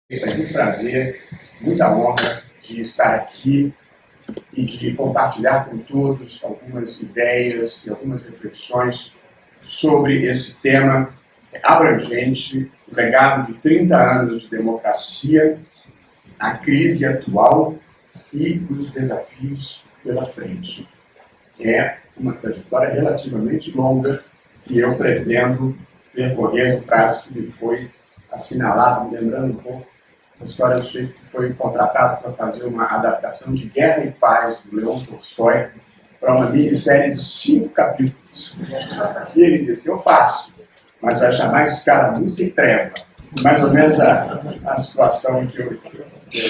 É muito prazer, muita honra de estar aqui e de compartilhar com todos algumas ideias e algumas reflexões sobre esse tema abrangente, o legado de 30 anos de democracia, a crise atual e os desafios pela frente. É uma trajetória relativamente longa que eu pretendo percorrer no prazo que me foi assinalado, me lembrando um pouco a história do sujeito que foi contratado para fazer uma adaptação de Guerra e Paz, do Leon Tolstói, para uma minissérie de 5 capítulos. E ele disse, eu faço, mas vai chamar Escaramuça e Treva. Mais ou menos a situação que eu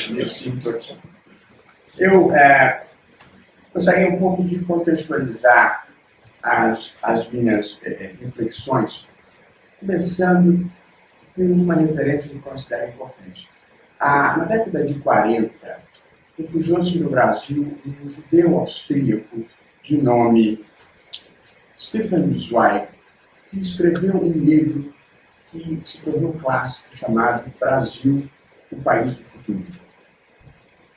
me sinto aqui. Eu gostaria um pouco de contextualizar as minhas reflexões, começando por uma referência que eu considero importante. Na década de 40, refugiou-se no Brasil um judeu austríaco de nome Stefan Zweig, que escreveu um livro que se tornou clássico, chamado Brasil, o País do Futuro.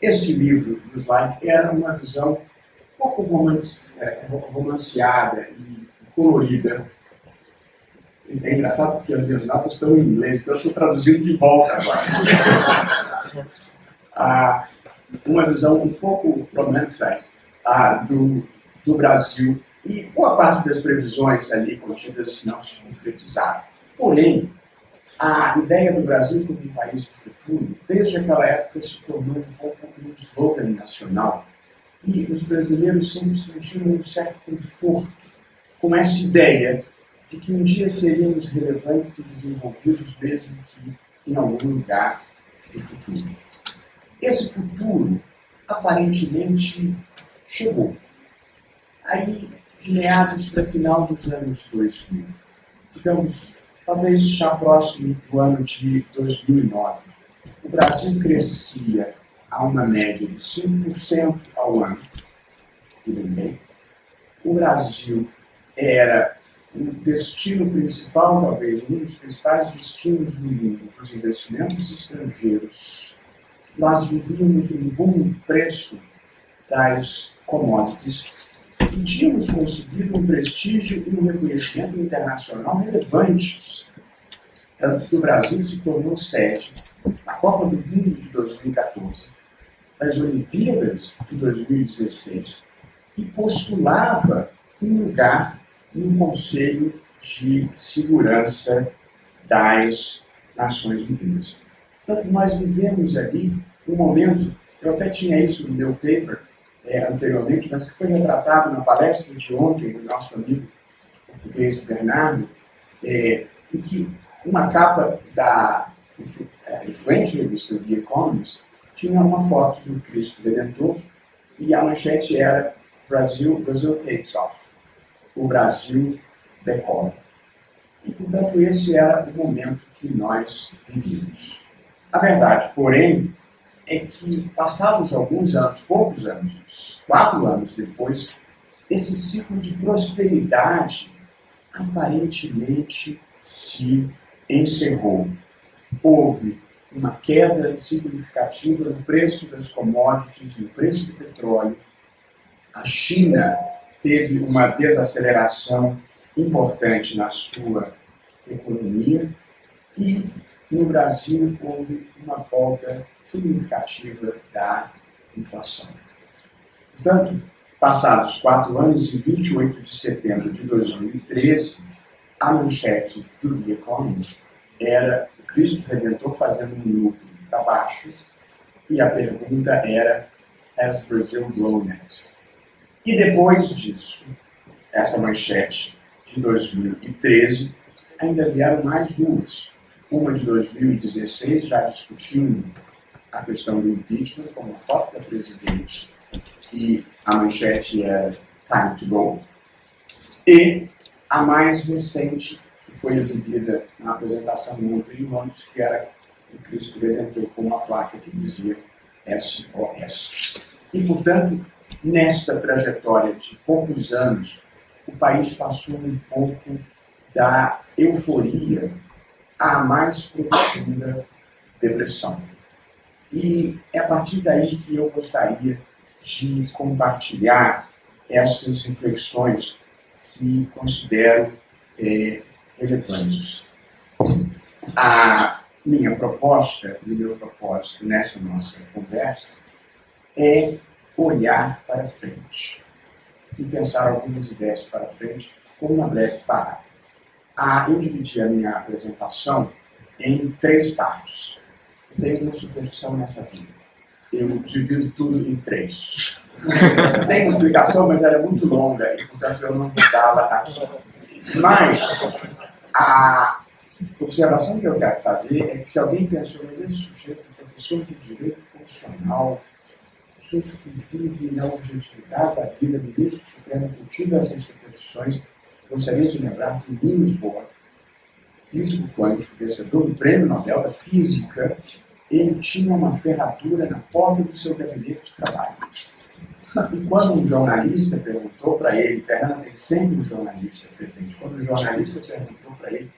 Este livro do Zweig era uma visão um pouco romanceada e colorida. É engraçado porque as minhas notas estão em inglês, então eu estou traduzindo de volta agora. Uma visão um pouco romanceada do Brasil, e boa parte das previsões ali contidas não se concretizaram. Porém, a ideia do Brasil como um país do futuro, desde aquela época, se tornou um pouco um slogan nacional, e os brasileiros sempre sentiram um certo conforto com essa ideia de que um dia seríamos relevantes e desenvolvidos mesmo que em algum lugar do futuro. Esse futuro, aparentemente, chegou. Aí, de meados para final dos anos 2000, digamos, talvez já próximo do ano de 2009, o Brasil crescia a uma média de 5% ao ano, tudo bem? O Brasil era o destino principal, talvez um dos principais destinos do mundo para os investimentos estrangeiros. Nós vivíamos um bom preço das commodities e tínhamos conseguido um prestígio e um reconhecimento internacional relevantes. Tanto que o Brasil se tornou sede da Copa do Mundo de 2014, das Olimpíadas de 2016 e postulava um lugar no Conselho de Segurança das Nações Unidas. Portanto, nós vivemos ali um momento, eu até tinha isso no meu paper anteriormente, mas que foi retratado na palestra de ontem do nosso amigo português Bernardo, em que uma capa da influente revista The Economist tinha uma foto do Cristo Redentor e a manchete era Brazil takes off. O Brasil decola. E, portanto, esse era o momento que nós vivíamos. A verdade, porém, é que, passados alguns anos, poucos anos, 4 anos depois, esse ciclo de prosperidade aparentemente se encerrou. Houve uma queda significativa no preço das commodities, no preço do petróleo. A China teve uma desaceleração importante na sua economia e no Brasil houve uma volta significativa da inflação. Portanto, passados 4 anos, em 28 de setembro de 2013, a manchete do The Economist era o Cristo Redentor fazendo um loop para baixo e a pergunta era Has Brazil blown it? E depois disso, essa manchete de 2013, ainda vieram mais 2. Uma de 2016, já discutindo a questão do impeachment, com uma foto da presidente, e a manchete era Time to Go. E a mais recente, que foi exibida na apresentação ontem em Londres, que era o Cristo Redentor com uma placa que dizia SOS. E, portanto, nesta trajetória de poucos anos, o país passou um pouco da euforia à mais profunda depressão. E é a partir daí que eu gostaria de compartilhar essas reflexões que considero relevantes. A minha proposta e o meu propósito nessa nossa conversa é olhar para frente e pensar algumas ideias para frente com uma breve parada. Eu dividi a minha apresentação em 3 partes. Eu tenho uma superstição nessa vida. Eu divido tudo em 3. Tem uma explicação, mas ela é muito longa e, portanto, eu não vou dá-la aqui. Mas a observação que eu quero fazer é que se alguém pensou, mas esse sujeito, professor de direito constitucional, sujeito que vive na objetividade da vida, ministro supremo, cultiva essas superstições, gostaria de lembrar que Niels Bohr, físico quântico, vencedor do Prêmio Nobel da Física, ele tinha uma ferradura na porta do seu gabinete de trabalho. E quando um jornalista perguntou para ele, Fernando tem sempre um jornalista presente, quando o jornalista perguntou para ele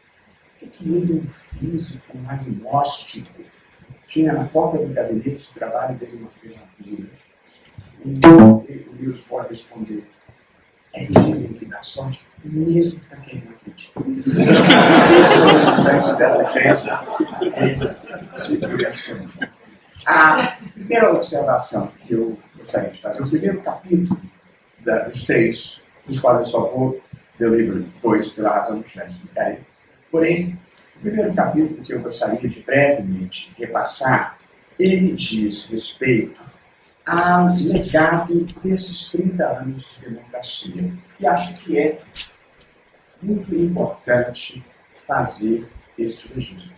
o que ele, um físico, um agnóstico, tinha na porta do gabinete de trabalho dele uma ferradura, o Niels Bohr respondeu, é que dizem que dá sorte mesmo para quem não acredita. O dessa crença a primeira observação que eu gostaria de fazer, o primeiro capítulo dos 3, dos quais eu só vou deliver 2 pela razão que já explicarei. Porém, o primeiro capítulo que eu gostaria de brevemente repassar, ele diz respeito ao legado desses 30 anos de democracia. E acho que é muito importante fazer este registro.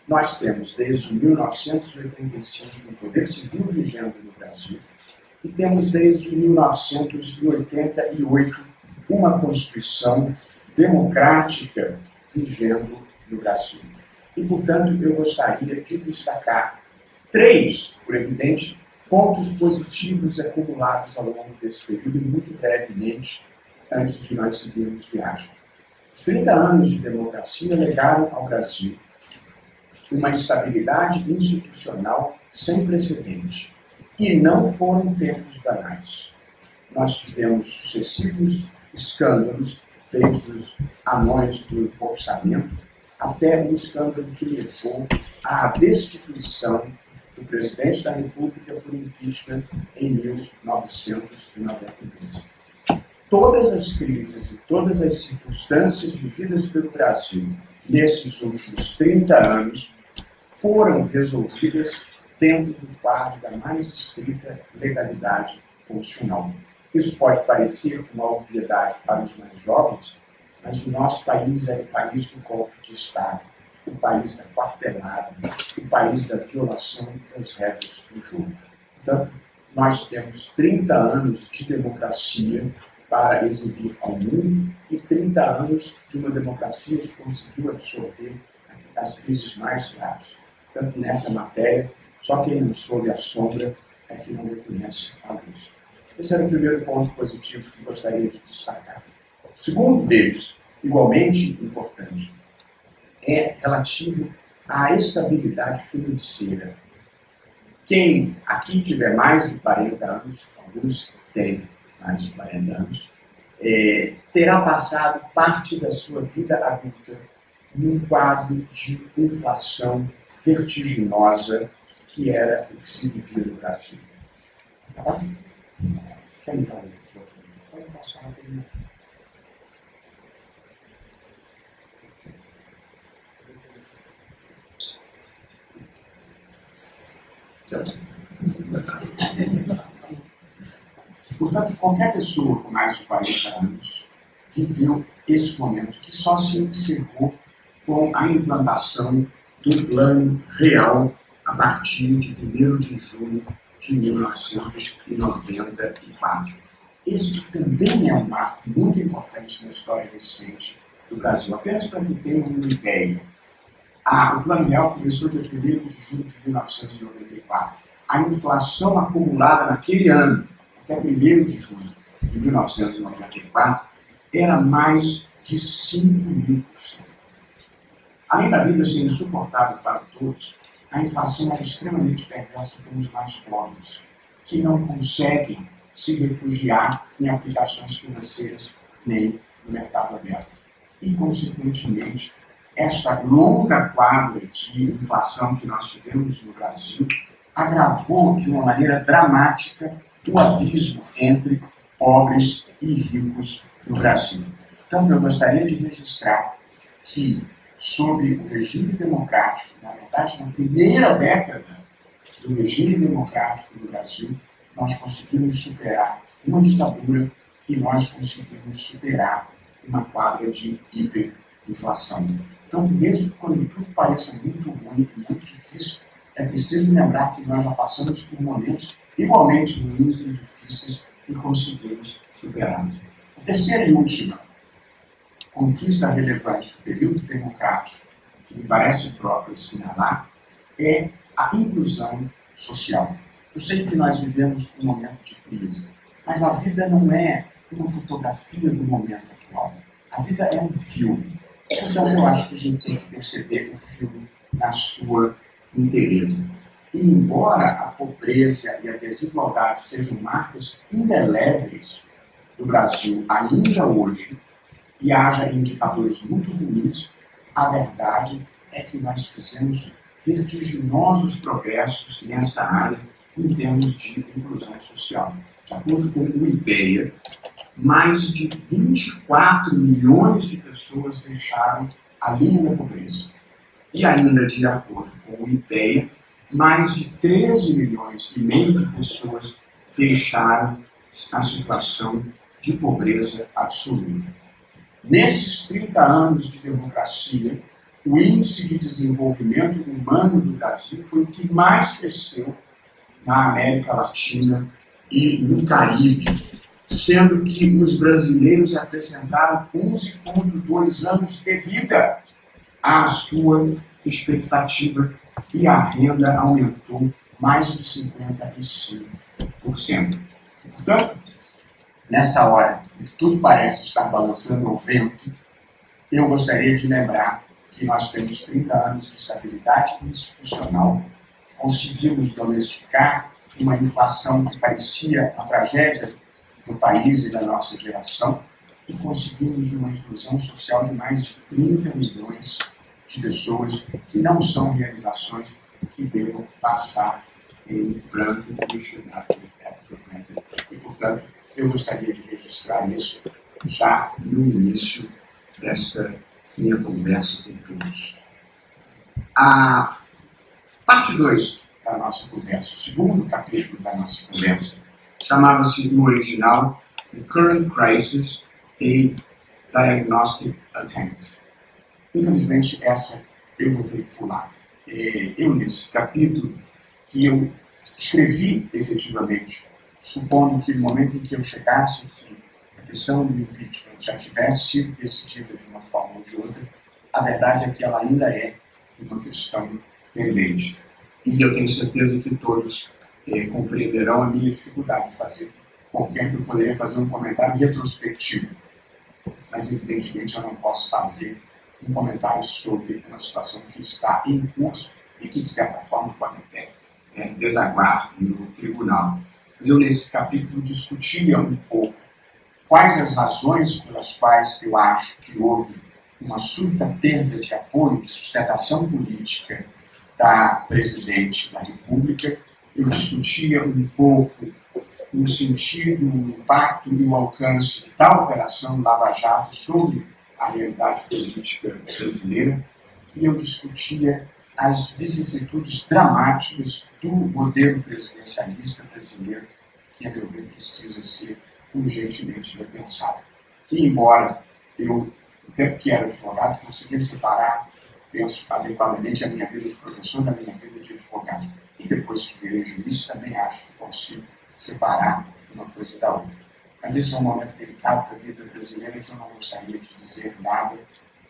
Nós temos, desde 1985, o poder civil vigente no Brasil, e temos, desde 1988, uma Constituição democrática vigente no Brasil. E, portanto, eu gostaria de destacar 3, por evidente, pontos positivos acumulados ao longo desse período, muito brevemente, antes de nós seguirmos viagem. Os 30 anos de democracia legaram ao Brasil uma estabilidade institucional sem precedente. E não foram tempos banais. Nós tivemos sucessivos escândalos, desde os anões do orçamento até o escândalo que levou à destituição do presidente da República por impeachment em 1992. Todas as crises e todas as circunstâncias vividas pelo Brasil nesses últimos 30 anos foram resolvidas dentro do quadro da mais estrita legalidade constitucional. Isso pode parecer uma obviedade para os mais jovens, mas o nosso país é o país do golpe de Estado, o país da quartelada, o país da violação das regras do jogo. Portanto, nós temos 30 anos de democracia para exibir ao mundo e 30 anos de uma democracia que conseguiu absorver as crises mais graves. Portanto, nessa matéria, só quem não soube a sombra é que não reconhece a luz. Esse era o primeiro ponto positivo que gostaria de destacar. O segundo deles, igualmente importante, é relativo à estabilidade financeira. Quem aqui tiver mais de 40 anos, alguns têm mais de 40 anos, terá passado parte da sua vida adulta num quadro de inflação vertiginosa que era o que se vivia no Brasil. Tá bom? Quer me dar um pouco? Eu posso falar dele. Portanto, qualquer pessoa com mais de 40 anos viveu esse momento que só se encerrou com a implantação do Plano Real a partir de 1º de junho de 1994. Esse também é um marco muito importante na história recente do Brasil. Apenas para que tenham uma ideia, o Plano Real começou dia 1º de julho de 1994. A inflação acumulada naquele ano, até 1º de julho de 1994, era mais de 5.000%. Além da vida ser insuportável para todos, a inflação é extremamente perversa com os mais pobres, que não conseguem se refugiar em aplicações financeiras nem no mercado aberto. E, consequentemente, esta longa quadra de inflação que nós tivemos no Brasil agravou de uma maneira dramática o abismo entre pobres e ricos no Brasil. Então, eu gostaria de registrar que, sob o regime democrático, na verdade, na primeira década do regime democrático no Brasil, nós conseguimos superar uma ditadura e nós conseguimos superar uma quadra de hiperinflação. Então, mesmo quando tudo pareça muito ruim e muito difícil, é preciso lembrar que nós já passamos por momentos igualmente ruins e difíceis e conseguimos superá-los. A terceira e última conquista relevante do período democrático, que me parece próprio assinalar, é a inclusão social. Eu sei que nós vivemos um momento de crise, mas a vida não é uma fotografia do momento atual. A vida é um filme. Então eu acho que a gente tem que perceber o filme na sua inteireza. E embora a pobreza e a desigualdade sejam marcas indeléveis do Brasil ainda hoje, e haja indicadores muito ruins, a verdade é que nós fizemos vertiginosos progressos nessa área em termos de inclusão social. De acordo com o IPEA, mais de 24 milhões de pessoas deixaram a linha da pobreza. E ainda, de acordo com o IPEA, mais de 13 milhões e meio de pessoas deixaram a situação de pobreza absoluta. Nesses 30 anos de democracia, o índice de desenvolvimento humano do Brasil foi o que mais cresceu na América Latina e no Caribe, sendo que os brasileiros acrescentaram 11,2 anos de vida à sua expectativa e a renda aumentou mais de 55%. Portanto, nessa hora em que tudo parece estar balançando ao vento, eu gostaria de lembrar que nós temos 30 anos de estabilidade institucional, conseguimos domesticar uma inflação que parecia uma tragédia do país e da nossa geração, e conseguimos uma inclusão social de mais de 30 milhões de pessoas que não são realizações que devam passar em branco e estudar. E, portanto, eu gostaria de registrar isso já no início desta minha conversa com todos. A parte 2 da nossa conversa, o segundo capítulo da nossa conversa, chamava-se no original The Current Crisis, a Diagnostic Attempt. Infelizmente, essa eu vou ter que pular. Eu, nesse capítulo, que eu escrevi efetivamente, supondo que no momento em que eu chegasse, que a questão do impeachment já tivesse sido decidida de uma forma ou de outra, a verdade é que ela ainda é uma questão pendente. E eu tenho certeza que todos compreenderão a minha dificuldade de fazer qualquer que eu poderia fazer um comentário retrospectivo. Mas, evidentemente, eu não posso fazer um comentário sobre uma situação que está em curso e que, de certa forma, pode até desaguar no tribunal. Mas eu, nesse capítulo, discutia um pouco quais as razões pelas quais eu acho que houve uma súbita perda de apoio, de sustentação política da Presidente da República. Eu discutia um pouco o sentido, o impacto e o alcance da Operação Lava Jato sobre a realidade política brasileira, e eu discutia as vicissitudes dramáticas do modelo presidencialista brasileiro, que, a meu ver, precisa ser urgentemente repensado. E, embora eu, no tempo que era advogado, conseguia separar, penso, adequadamente a minha vida de professor da minha vida de advogado, e depois que virei juiz, também acho que consigo separar uma coisa da outra. Mas esse é um momento delicado da vida brasileira que eu não gostaria de dizer nada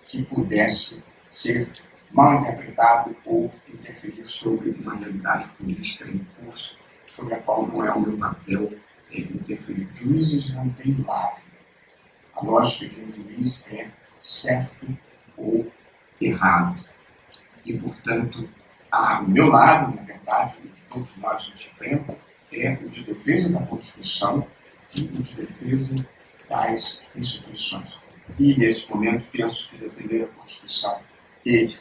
que pudesse ser mal interpretado ou interferir sobre uma realidade política em curso, sobre a qual não é o meu papel interferir. Juízes não têm lado. A lógica de um juiz é certo ou errado. E, portanto, O meu lado, na verdade, de todos nós do Supremo, é o de defesa da Constituição e o de defesa das instituições. E, nesse momento, penso que defender a Constituição e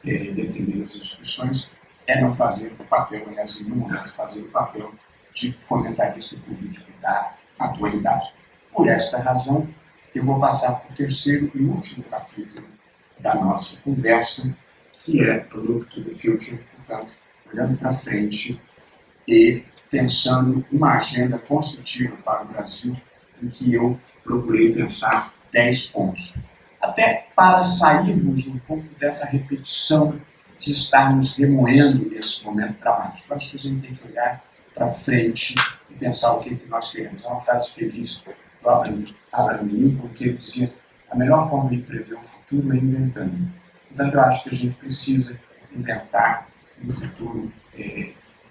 defender as instituições é não fazer o papel, aliás, em nenhum momento fazer o papel de comentarista político da atualidade. Por esta razão, eu vou passar para o terceiro e último capítulo da nossa conversa, que é Look to the Future, portanto, olhando para frente e pensando uma agenda construtiva para o Brasil, em que eu procurei pensar 10 pontos. Até para sairmos um pouco dessa repetição de estarmos remoendo esse momento dramático. Eu acho que a gente tem que olhar para frente e pensar o que nós queremos. É uma frase feliz do Abraham Lincoln, que ele dizia: a melhor forma de prever o futuro é inventando. Portanto, eu acho que a gente precisa inventar um futuro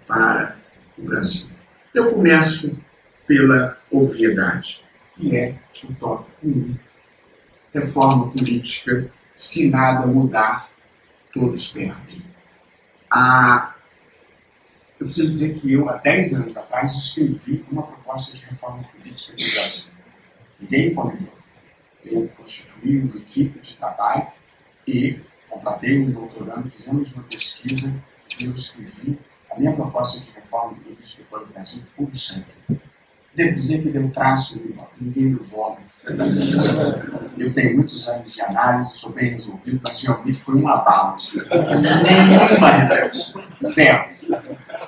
para o Brasil. Eu começo pela obviedade, que é o tópico 1. Reforma política, se nada mudar, todos perdem. Eu preciso dizer que eu, há 10 anos atrás, escrevi uma proposta de reforma política do Brasil. Ninguém comentou. Eu constituí uma equipe de trabalho e contratei um doutorando, fizemos uma pesquisa e eu escrevi a minha proposta de reforma política para o Brasil por sempre. Devo dizer que deu traço, ninguém do voto. Eu tenho muitos anos de análise, sou bem resolvido, mas realmente foi uma bala. Nenhuma repercussão. Zero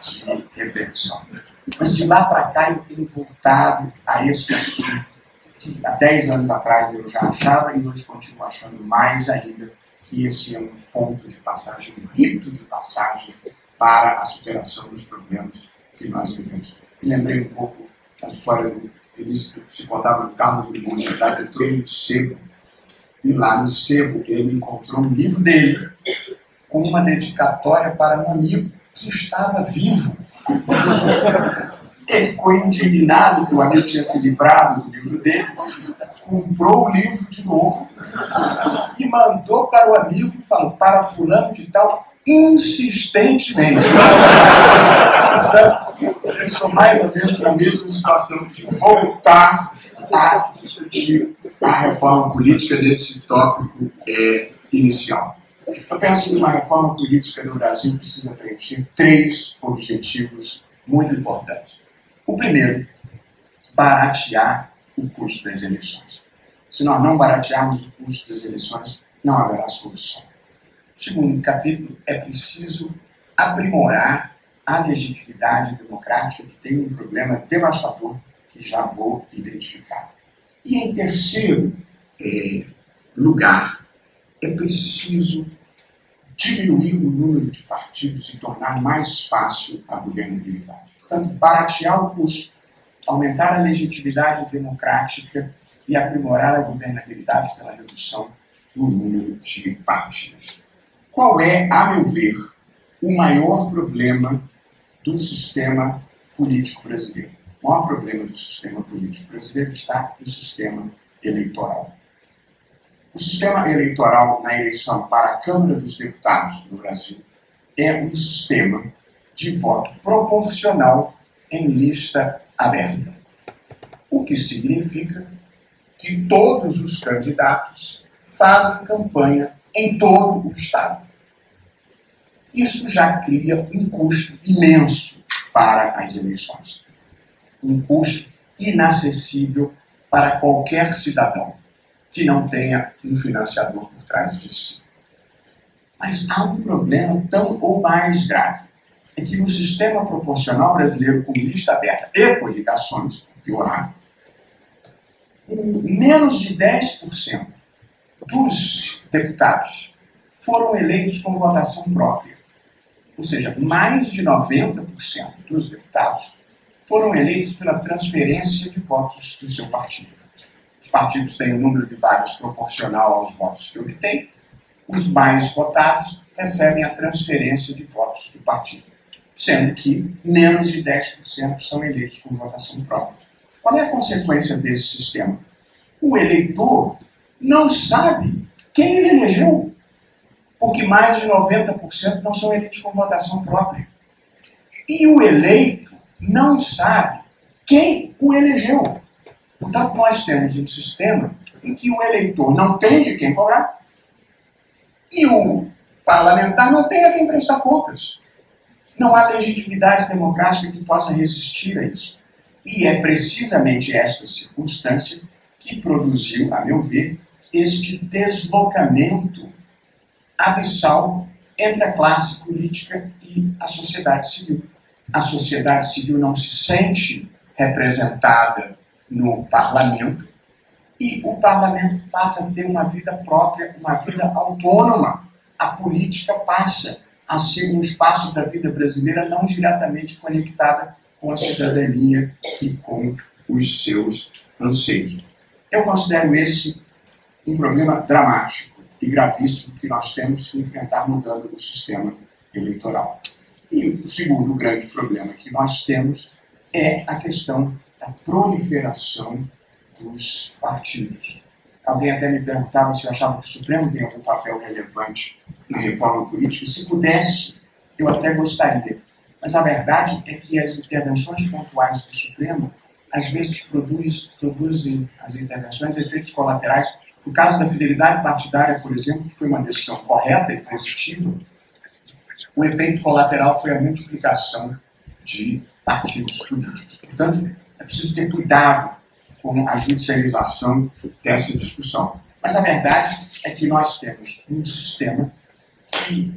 de repercussão. Mas de lá para cá eu tenho voltado a esse assunto que há 10 anos atrás eu já achava e hoje continuo achando mais ainda que esse é um ponto de passagem, um rito de passagem para a superação dos problemas que nós vivemos. Me lembrei um pouco da história do Felício, que se contava no Carlos Drummond, ele entrou no sebo, e lá no sebo ele encontrou um livro dele com uma dedicatória para um amigo que estava vivo. Ele ficou indignado que o amigo tinha se livrado do livro dele, comprou o livro de novo e mandou para o amigo e falou: para fulano de tal, insistentemente. Eu sou mais ou menos na mesma situação de voltar a discutir a reforma política desse tópico inicial. Eu penso que uma reforma política no Brasil precisa preencher 3 objetivos muito importantes. O primeiro, baratear o custo das eleições. Se nós não baratearmos o custo das eleições, não haverá solução. O segundo capítulo, é preciso aprimorar a legitimidade democrática, que tem um problema devastador que já vou identificar. E em terceiro lugar, é preciso diminuir o número de partidos e tornar mais fácil a governabilidade. Portanto, baratear o custo, aumentar a legitimidade democrática e aprimorar a governabilidade pela redução do número de partidos. Qual é, a meu ver, o maior problema do sistema político brasileiro? O maior problema do sistema político brasileiro está no sistema eleitoral. O sistema eleitoral na eleição para a Câmara dos Deputados no Brasil é um sistema de voto proporcional em lista aberta. O que significa que todos os candidatos fazem campanha em todo o Estado. Isso já cria um custo imenso para as eleições. Um custo inacessível para qualquer cidadão que não tenha um financiador por trás de si. Mas há um problema tão ou mais grave. É que no sistema proporcional brasileiro com lista aberta e coligações, piorar, menos de 10% dos deputados foram eleitos com votação própria. Ou seja, mais de 90% dos deputados foram eleitos pela transferência de votos do seu partido. Os partidos têm um número de vagas proporcional aos votos que obtêm. Os mais votados recebem a transferência de votos do partido, sendo que menos de 10% são eleitos com votação própria. Qual é a consequência desse sistema? O eleitor não sabe quem ele elegeu, porque mais de 90% não são eleitos com votação própria. E o eleito não sabe quem o elegeu. Portanto, nós temos um sistema em que o eleitor não tem de quem cobrar e o parlamentar não tem a quem prestar contas. Não há legitimidade democrática que possa resistir a isso. E é precisamente esta circunstância que produziu, a meu ver, este deslocamento abissal entre a classe política e a sociedade civil. A sociedade civil não se sente representada no parlamento e o parlamento passa a ter uma vida própria, uma vida autônoma. A política passa a ser um espaço da vida brasileira não diretamente conectada com a cidadania e com os seus anseios. Eu considero esse um problema dramático e gravíssimo que nós temos que enfrentar mudando o sistema eleitoral. E o segundo grande problema que nós temos é a questão da proliferação dos partidos. Alguém até me perguntava se eu achava que o Supremo tem algum papel relevante na reforma política. Se pudesse, eu até gostaria. Mas a verdade é que as intervenções pontuais do Supremo às vezes produzem as intervenções efeitos colaterais. No caso da fidelidade partidária, por exemplo, que foi uma decisão correta e positiva, o efeito colateral foi a multiplicação de partidos políticos. Portanto, é preciso ter cuidado com a judicialização dessa discussão. Mas a verdade é que nós temos um sistema que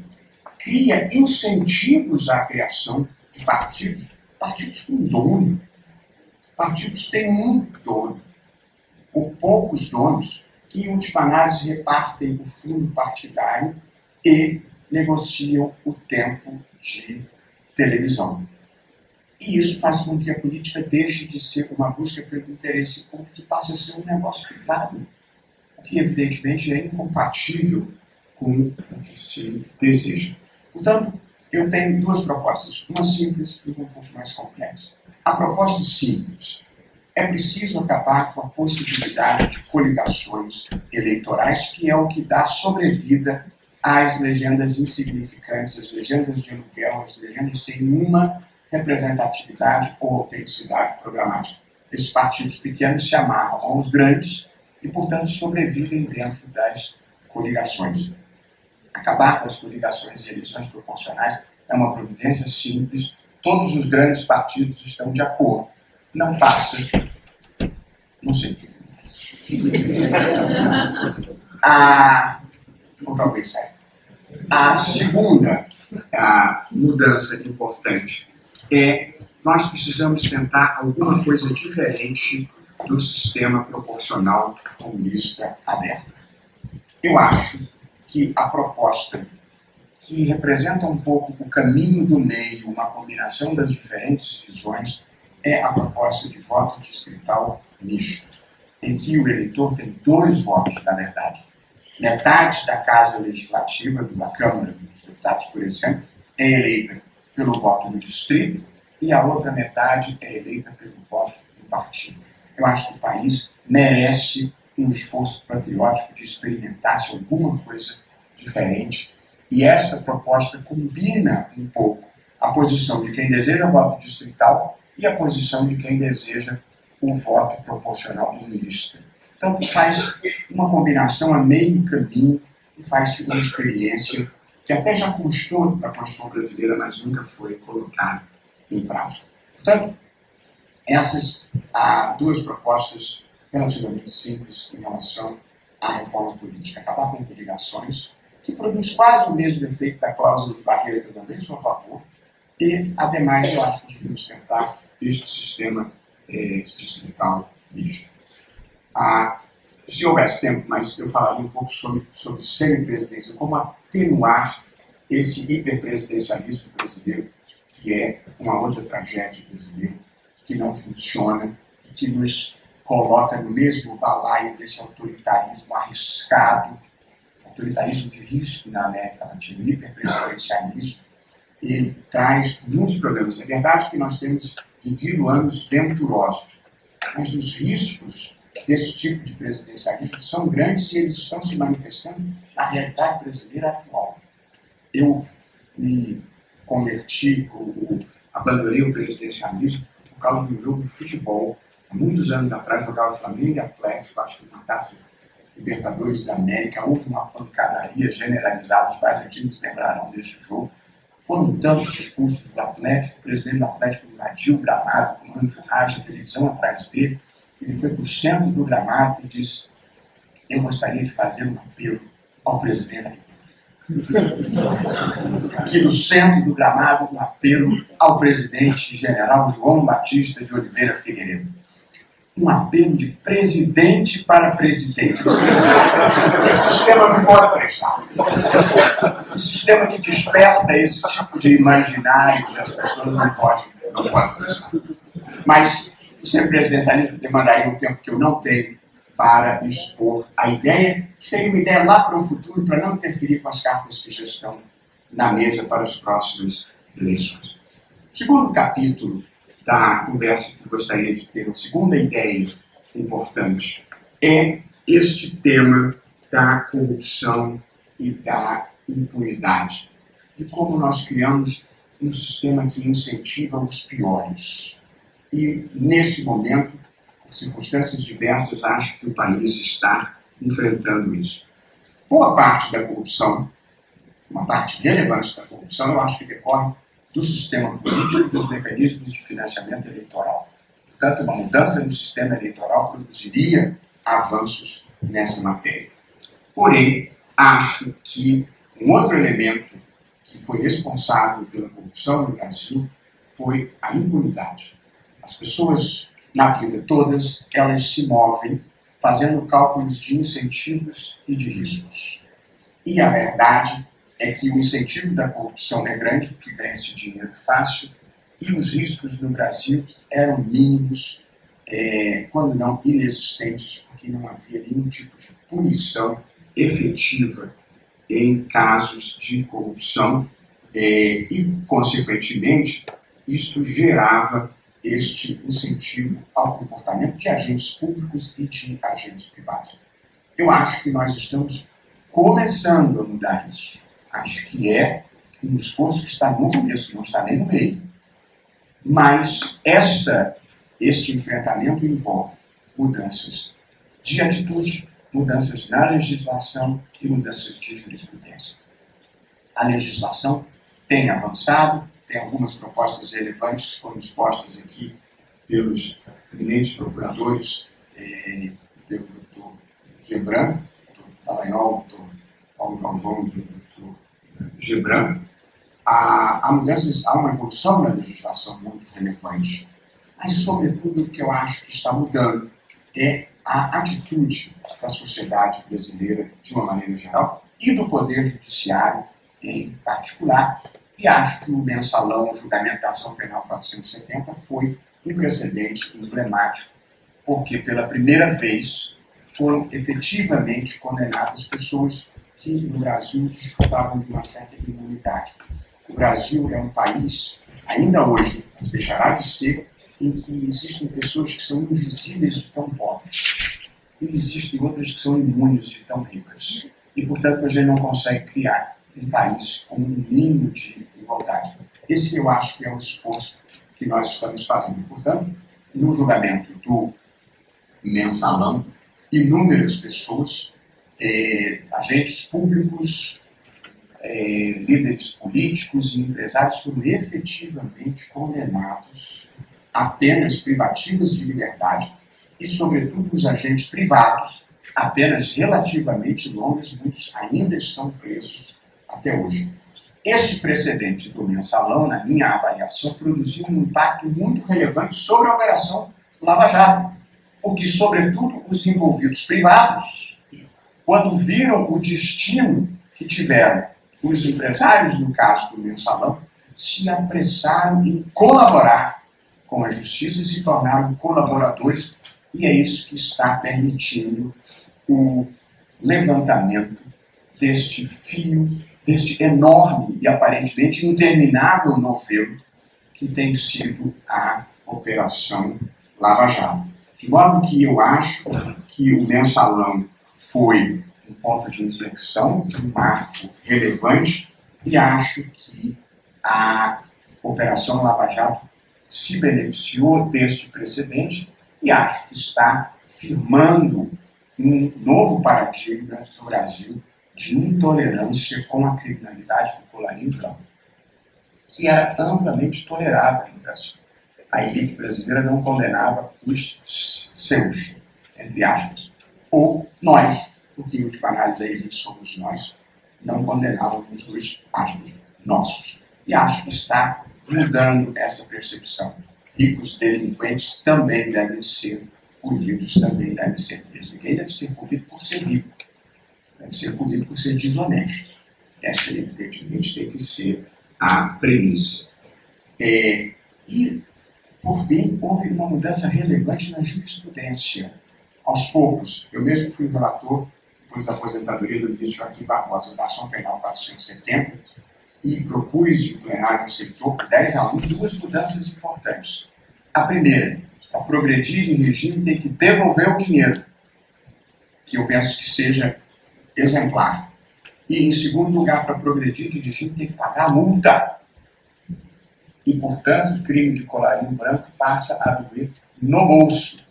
cria incentivos à criação de partidos, partidos com dono. Partidos têm muito dono, ou poucos donos, que em última análise repartem o fundo partidário e negociam o tempo de televisão. E isso faz com que a política deixe de ser uma busca pelo interesse público e passe a ser um negócio privado, o que evidentemente é incompatível com o que se deseja. Portanto, eu tenho duas propostas, uma simples e uma um pouco mais complexa. A proposta simples: é preciso acabar com a possibilidade de coligações eleitorais, que é o que dá sobrevida às legendas insignificantes, às legendas de aluguel, às legendas sem nenhuma representatividade ou autenticidade programática. Esses partidos pequenos se amarram aos grandes e, portanto, sobrevivem dentro das coligações. Acabar com as coligações e eleições proporcionais é uma providência simples. Todos os grandes partidos estão de acordo. Não passa. Não sei o que mais. Ou talvez saiba. A segunda mudança importante é nós precisamos tentar alguma coisa diferente do sistema proporcional comunista aberto. Eu acho que a proposta que representa um pouco o caminho do meio, uma combinação das diferentes visões, é a proposta de voto distrital misto, em que o eleitor tem dois votos, na verdade. Metade da Casa Legislativa, da Câmara dos Deputados, por exemplo, é eleita pelo voto do distrito e a outra metade é eleita pelo voto do partido. Eu acho que o país merece um esforço patriótico de experimentar-se alguma coisa diferente, e esta proposta combina um pouco a posição de quem deseja voto distrital e a posição de quem deseja o voto proporcional em lista. Então, faz uma combinação a meio caminho e faz uma experiência que até já constou da Constituição brasileira, mas nunca foi colocada em prática. Portanto, essas duas propostas relativamente simples em relação à reforma política. Acabar com coligações, que produz quase o mesmo efeito da cláusula de barreira, que eu também sou a favor, e, ademais, eu acho que devemos tentar este sistema distrital misto. Se houvesse tempo, mas eu falaria um pouco sobre semipresidência, como atenuar esse hiperpresidencialismo brasileiro, que é uma outra tragédia brasileira, que não funciona, que nos coloca no mesmo balaio desse autoritarismo arriscado, autoritarismo de risco na América Latina, o hiperpresidencialismo. Ele traz muitos problemas. É verdade que nós temos vivido anos venturosos, mas os riscos desse tipo de presidencialismo são grandes e eles estão se manifestando na realidade brasileira atual. Eu me converti, abandonei o presidencialismo por causa de um jogo de futebol. Há muitos anos atrás, jogava Flamengo e Atlético, acho que na Taça Libertadores da América. Houve uma pancadaria generalizada, os mais antigos lembrarão desse jogo. Foram tantos discursos do Atlético, o presidente do Atlético invadiu o gramado, com uma entourage de televisão atrás dele. Ele foi para o centro do gramado e disse: eu gostaria de fazer um apelo ao presidente da República. Aqui no centro do gramado, um apelo ao presidente general João Batista de Oliveira Figueiredo. Um apelo de presidente para presidente. Esse sistema não pode prestar. O sistema que desperta esse tipo de imaginário das pessoas não pode prestar. Mas o semipresidencialismo demandaria um tempo que eu não tenho para expor a ideia, que seria uma ideia lá para o futuro, para não interferir com as cartas que já estão na mesa para as próximas eleições. O segundo capítulo da conversa que eu gostaria de ter, a segunda ideia importante, é este tema da corrupção e da impunidade. E como nós criamos um sistema que incentiva os piores. E, nesse momento, por circunstâncias diversas, acho que o país está enfrentando isso. Boa parte da corrupção, uma parte relevante da corrupção, eu acho que decorre do sistema político e dos mecanismos de financiamento eleitoral. Portanto, uma mudança no sistema eleitoral produziria avanços nessa matéria. Porém, acho que um outro elemento que foi responsável pela corrupção no Brasil foi a impunidade. As pessoas, na vida todas, elas se movem fazendo cálculos de incentivos e de riscos. E a verdade é que o incentivo da corrupção é grande, porque ganha-se dinheiro fácil, e os riscos no Brasil eram mínimos, quando não inexistentes, porque não havia nenhum tipo de punição efetiva em casos de corrupção, e, consequentemente, isso gerava este incentivo ao comportamento de agentes públicos e de agentes privados. Eu acho que nós estamos começando a mudar isso. Acho que é um esforço que está no começo, não está nem no meio. Mas este enfrentamento envolve mudanças de atitude, mudanças na legislação e mudanças de jurisprudência. A legislação tem avançado, tem algumas propostas relevantes que foram expostas aqui pelos eminentes procuradores, pelo doutor Gebran, doutor Dallagnol, doutor Paulo Galvão e doutor Gebran. Há uma evolução na legislação muito relevante, mas, sobretudo, o que eu acho que está mudando é a atitude da sociedade brasileira, de uma maneira geral, e do Poder Judiciário em particular. E acho que o mensalão, o julgamento da ação penal 470, foi um precedente emblemático, porque pela primeira vez foram efetivamente condenadas pessoas que no Brasil desfrutavam de uma certa imunidade. O Brasil é um país, ainda hoje, mas deixará de ser, em que existem pessoas que são invisíveis de tão pobres, e existem outras que são imunes de tão ricas. E, portanto, a gente não consegue criar um país com um mínimo de igualdade. Esse eu acho que é o esforço que nós estamos fazendo. Portanto, no julgamento do mensalão, inúmeras pessoas, agentes públicos, líderes políticos e empresários foram efetivamente condenados a penas privativas de liberdade e, sobretudo, os agentes privados, a penas relativamente longas, muitos ainda estão presos até hoje. Este precedente do mensalão, na minha avaliação, produziu um impacto muito relevante sobre a Operação Lava Jato, porque, sobretudo, os envolvidos privados, quando viram o destino que tiveram os empresários, no caso do mensalão, se apressaram em colaborar com a justiça e se tornaram colaboradores, e é isso que está permitindo o levantamento deste fio, deste enorme e aparentemente interminável novelo que tem sido a Operação Lava Jato. De modo que eu acho que o mensalão foi um ponto de inflexão, um marco relevante, e acho que a Operação Lava Jato se beneficiou deste precedente e acho que está firmando um novo paradigma no Brasil de intolerância com a criminalidade do colarinho branco, que era amplamente tolerada no Brasil. A elite brasileira não condenava os seus, entre aspas, ou nós, porque em última análise a elite somos nós, não condenávamos os, aspas, nossos. E acho que está mudando essa percepção. Ricos delinquentes também devem ser punidos, também devem ser presos. Ninguém deve ser punido por ser rico, deve ser punido por ser desonesto. Essa, evidentemente, tem que ser a premissa. E, por fim, houve uma mudança relevante na jurisprudência. Aos poucos, eu mesmo fui relator, depois da aposentadoria do ministro Joaquim Barbosa, da Ação Penal 470, e propus, e o plenário aceitou, por 10-1, duas mudanças importantes. A primeira, para progredir em regime, tem que devolver o dinheiro, que eu penso que seja exemplar. E, em segundo lugar, para progredir de regime, tem que pagar a multa. E, portanto, o crime de colarinho branco passa a doer no bolso.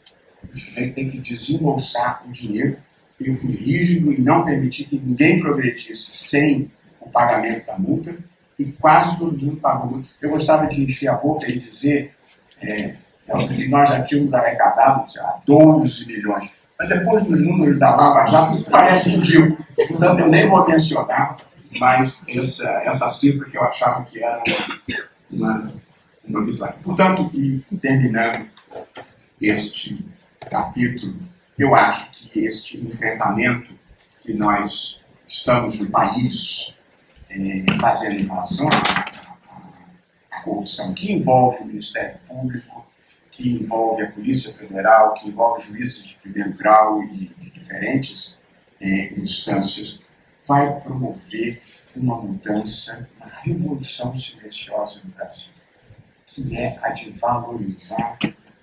O sujeito tem que desembolsar o dinheiro. Eu fui rígido em não permitir que ninguém progredisse sem o pagamento da multa, e quase todo mundo pagou. Eu gostava de encher a boca e dizer que nós já tínhamos arrecadado 12 milhões. Mas depois dos números da Lava Jato, parece ridículo. Portanto, eu nem vou mencionar, mas essa cifra que eu achava que era uma vitória. Portanto, e terminando este capítulo, eu acho que este enfrentamento que nós estamos no país fazendo em relação à corrupção, que envolve o Ministério Público, que envolve a Polícia Federal, que envolve juízes de primeiro grau e de diferentes instâncias, vai promover uma mudança, uma revolução silenciosa no Brasil, que é a de valorizar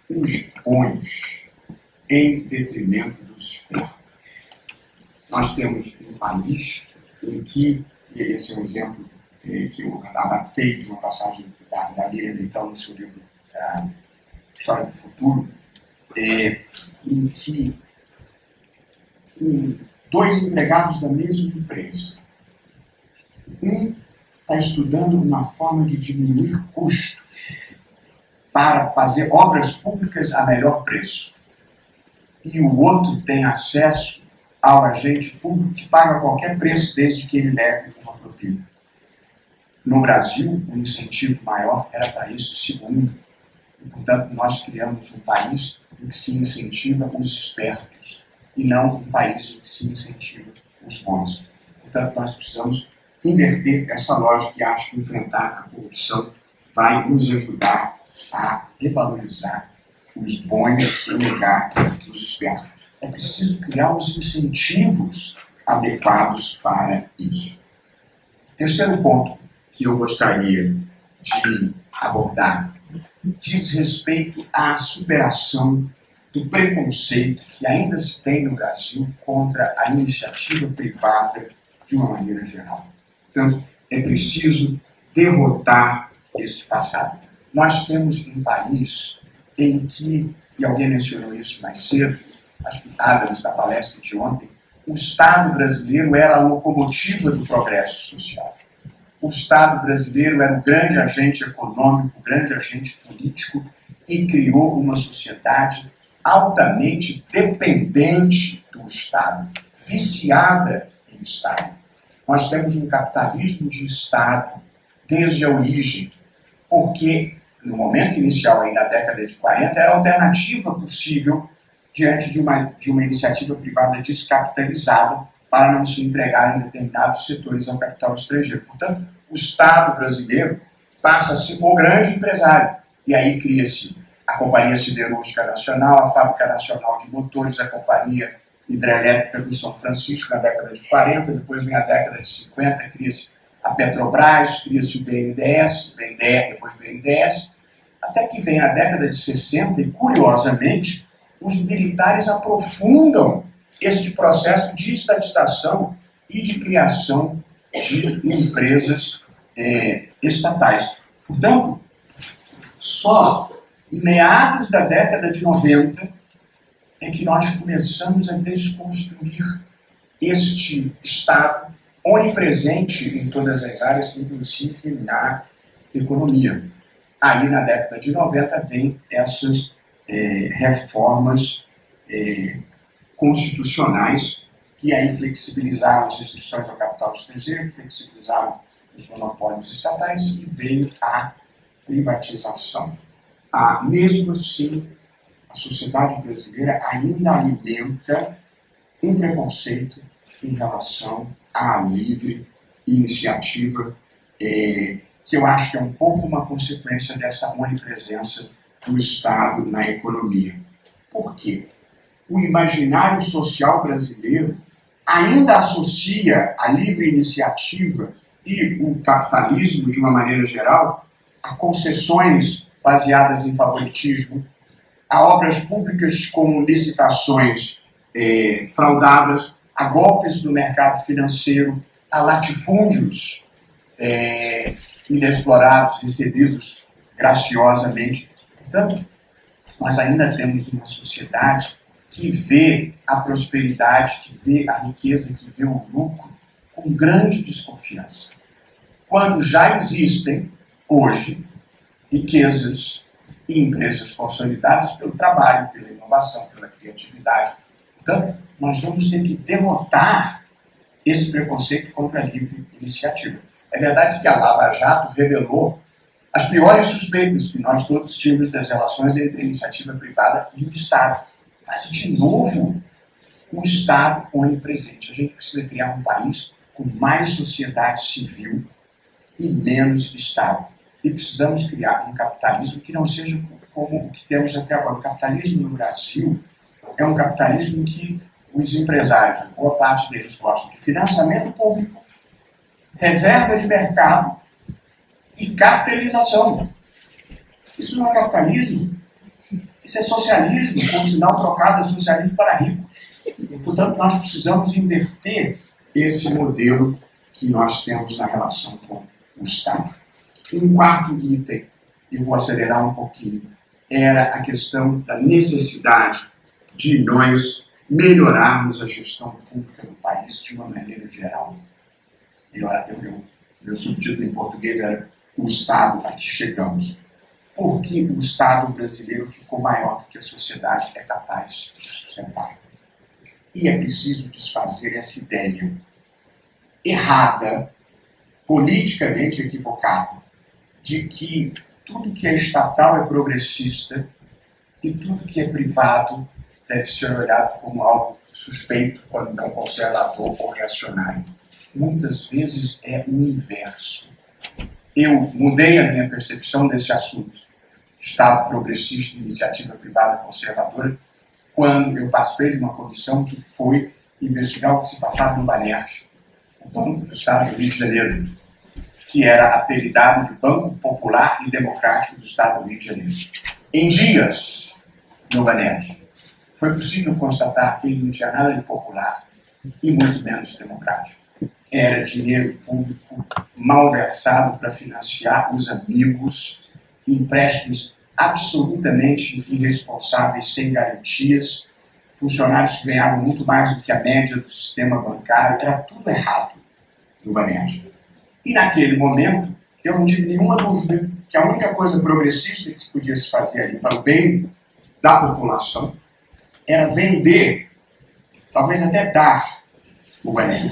os bons em detrimento dos espertos. Nós temos um país em que, e esse é um exemplo que eu adaptei de uma passagem da Miriam Leitão no seu livro História do Futuro, em que dois empregados da mesma empresa, um está estudando uma forma de diminuir custos para fazer obras públicas a melhor preço, e o outro tem acesso ao agente público que paga qualquer preço desde que ele leve uma propina. No Brasil, o incentivo maior era para isso segundo, e, portanto, nós criamos um país em que se incentiva os espertos e não um país em que se incentiva os bons. Portanto, nós precisamos inverter essa lógica e acho que enfrentar a corrupção vai nos ajudar a revalorizar os bons e negar os espertos. É preciso criar os incentivos adequados para isso. Terceiro ponto que eu gostaria de abordar diz respeito à superação do preconceito que ainda se tem no Brasil contra a iniciativa privada de uma maneira geral. Portanto, é preciso derrotar esse passado. Nós temos um país em que, e alguém mencionou isso mais cedo, acho que Adams, da palestra de ontem, o Estado brasileiro era a locomotiva do progresso social. O Estado brasileiro era o grande agente econômico, o grande agente político e criou uma sociedade altamente dependente do Estado, viciada em Estado. Nós temos um capitalismo de Estado desde a origem, porque no momento inicial, aí na década de 40, era a alternativa possível diante de uma iniciativa privada descapitalizada para não se entregar em determinados setores ao capital estrangeiro. Portanto, o Estado brasileiro passa a ser o grande empresário. E aí cria-se a Companhia Siderúrgica Nacional, a Fábrica Nacional de Motores, a Companhia Hidrelétrica do São Francisco na década de 40, depois vem a década de 50, cria-se a Petrobras, cria-se o BNDES, depois o BNDES, até que vem a década de 60 e, curiosamente, os militares aprofundam este processo de estatização e de criação de empresas estatais. Portanto, só em meados da década de 90 é que nós começamos a desconstruir este Estado onipresente em todas as áreas, inclusive na economia. Aí, na década de 90, vem essas reformas constitucionais que aí flexibilizaram as restrições ao capital estrangeiro, flexibilizaram os monopólios estatais e veio a privatização. Mesmo assim, a sociedade brasileira ainda alimenta um preconceito em relação à livre iniciativa, que eu acho que é um pouco uma consequência dessa onipresença do Estado na economia. Por quê? O imaginário social brasileiro ainda associa a livre iniciativa e o capitalismo, de uma maneira geral, a concessões baseadas em favoritismo, a obras públicas com licitações fraudadas, a golpes do mercado financeiro, a latifúndios inexplorados, recebidos graciosamente. Portanto, nós ainda temos uma sociedade que vê a prosperidade, que vê a riqueza, que vê o lucro com grande desconfiança. Quando já existem, hoje, riquezas e empresas consolidadas pelo trabalho, pela inovação, pela criatividade. Então, nós vamos ter que derrotar esse preconceito contra a livre iniciativa. É verdade que a Lava Jato revelou as piores suspeitas que nós todos tínhamos das relações entre a iniciativa privada e o Estado. Mas, de novo, o Estado onipresente. A gente precisa criar um país com mais sociedade civil e menos Estado. E precisamos criar um capitalismo que não seja como o que temos até agora. O capitalismo no Brasil é um capitalismo em que os empresários, boa parte deles, gostam de financiamento público, reserva de mercado e cartelização. Isso não é capitalismo. Isso é socialismo, com sinal trocado é socialismo para ricos. Portanto, nós precisamos inverter esse modelo que nós temos na relação com o Estado. Um quarto item, eu vou acelerar um pouquinho, era a questão da necessidade de nós melhorarmos a gestão pública do país de uma maneira geral. Meu subtítulo em português era O Estado a que chegamos. Porque o Estado brasileiro ficou maior do que a sociedade é capaz de sustentar. E é preciso desfazer essa ideia errada, politicamente equivocada, de que tudo que é estatal é progressista e tudo que é privado deve ser olhado como algo suspeito, quando não conservador ou reacionário. Muitas vezes é o inverso. Eu mudei a minha percepção desse assunto, Estado progressista e iniciativa privada conservadora, quando eu participei de uma comissão que foi investigar o que se passava no Banerj, o Banco do Estado do Rio de Janeiro, que era apelidado de Banco Popular e Democrático do Estado do Rio de Janeiro. Em dias, no Banerj, foi possível constatar que ele não tinha nada de popular e muito menos democrático. Era dinheiro público malversado para financiar os amigos, empréstimos absolutamente irresponsáveis, sem garantias, funcionários que ganhavam muito mais do que a média do sistema bancário, era tudo errado no Banerj. E naquele momento, eu não tive nenhuma dúvida que a única coisa progressista que podia se fazer ali para o bem da população era vender, talvez até dar o Banerj.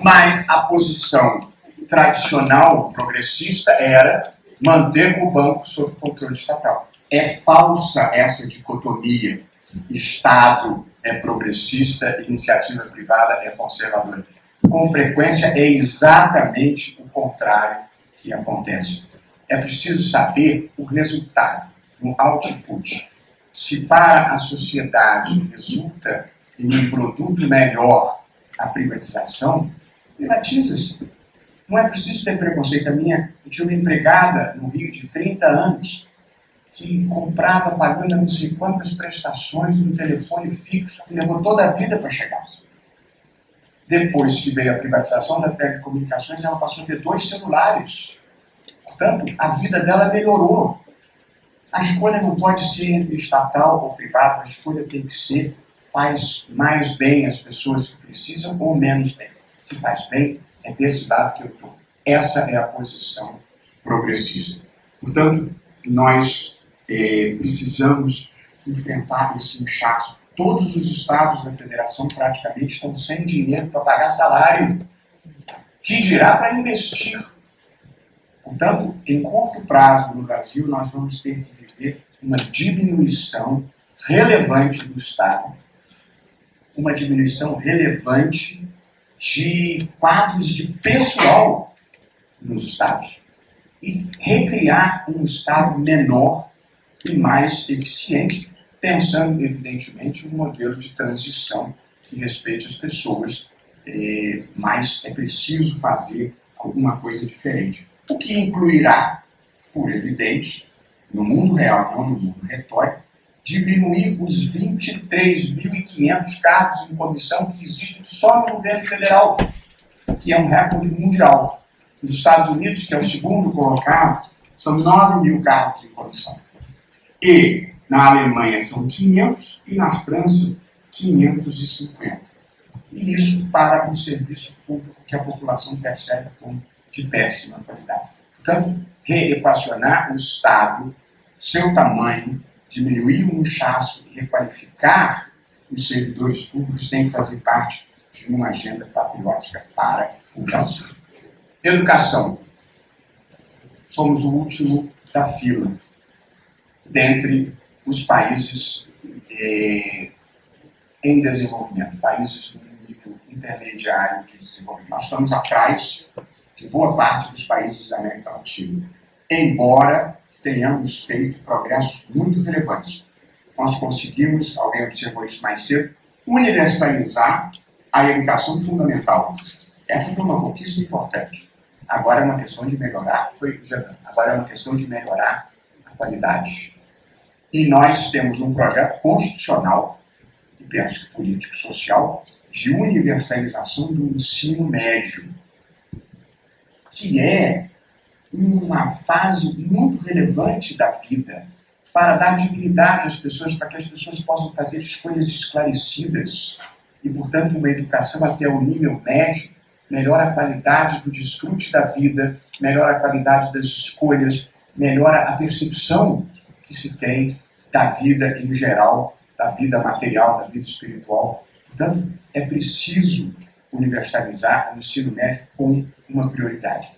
Mas a posição tradicional progressista era manter o banco sob controle estatal. É falsa essa dicotomia. Estado é progressista, iniciativa privada é conservadora. Com frequência é exatamente o contrário que acontece. É preciso saber o resultado, o output. Se para a sociedade resulta em um produto melhor a privatização, privatiza-se. Não é preciso ter preconceito. Eu tinha uma empregada no Rio de 30 anos que comprava pagando não sei quantas prestações no telefone fixo, que levou toda a vida para chegar. Depois que veio a privatização das telecomunicações, ela passou a ter 2 celulares. Portanto, a vida dela melhorou. A escolha não pode ser entre estatal ou privado, a escolha tem que ser faz mais bem às pessoas que precisam ou menos bem. Se faz bem, é desse lado que eu estou. Essa é a posição progressista. Portanto, nós precisamos enfrentar esse inchaço. Todos os estados da federação praticamente estão sem dinheiro para pagar salário. Que dirá para investir? Portanto, em curto prazo no Brasil, nós vamos ter que viver uma diminuição relevante do Estado, uma diminuição relevante de quadros de pessoal nos estados e recriar um Estado menor e mais eficiente, pensando, evidentemente, um modelo de transição que respeite as pessoas, mas é preciso fazer alguma coisa diferente. O que incluirá, por evidente, no mundo real, não no mundo retórico, diminuir os 23.500 cargos em comissão que existem só no governo federal, que é um recorde mundial. Nos Estados Unidos, que é o segundo colocado, são 9.000 cargos em comissão. E na Alemanha são 500 e na França 550. E isso para um serviço público que a população percebe como de péssima qualidade. Portanto, reequacionar o Estado, seu tamanho, diminuir o inchaço e requalificar os servidores públicos tem que fazer parte de uma agenda patriótica para o Brasil. Educação. Somos o último da fila dentre os países em desenvolvimento, países no nível intermediário de desenvolvimento. Nós estamos atrás de boa parte dos países da América Latina, embora tenhamos feito progressos muito relevantes. Nós conseguimos, alguém observou isso mais cedo, universalizar a educação fundamental. Essa foi uma conquista importante. Agora é uma questão de melhorar, agora é uma questão de melhorar a qualidade. E nós temos um projeto constitucional, e penso que político-social, de universalização do ensino médio, que é uma fase muito relevante da vida para dar dignidade às pessoas, para que as pessoas possam fazer escolhas esclarecidas e, portanto, uma educação até o nível médio melhora a qualidade do desfrute da vida, melhora a qualidade das escolhas, melhora a percepção que se tem da vida em geral, da vida material, da vida espiritual. Portanto, é preciso universalizar o ensino médio com uma prioridade.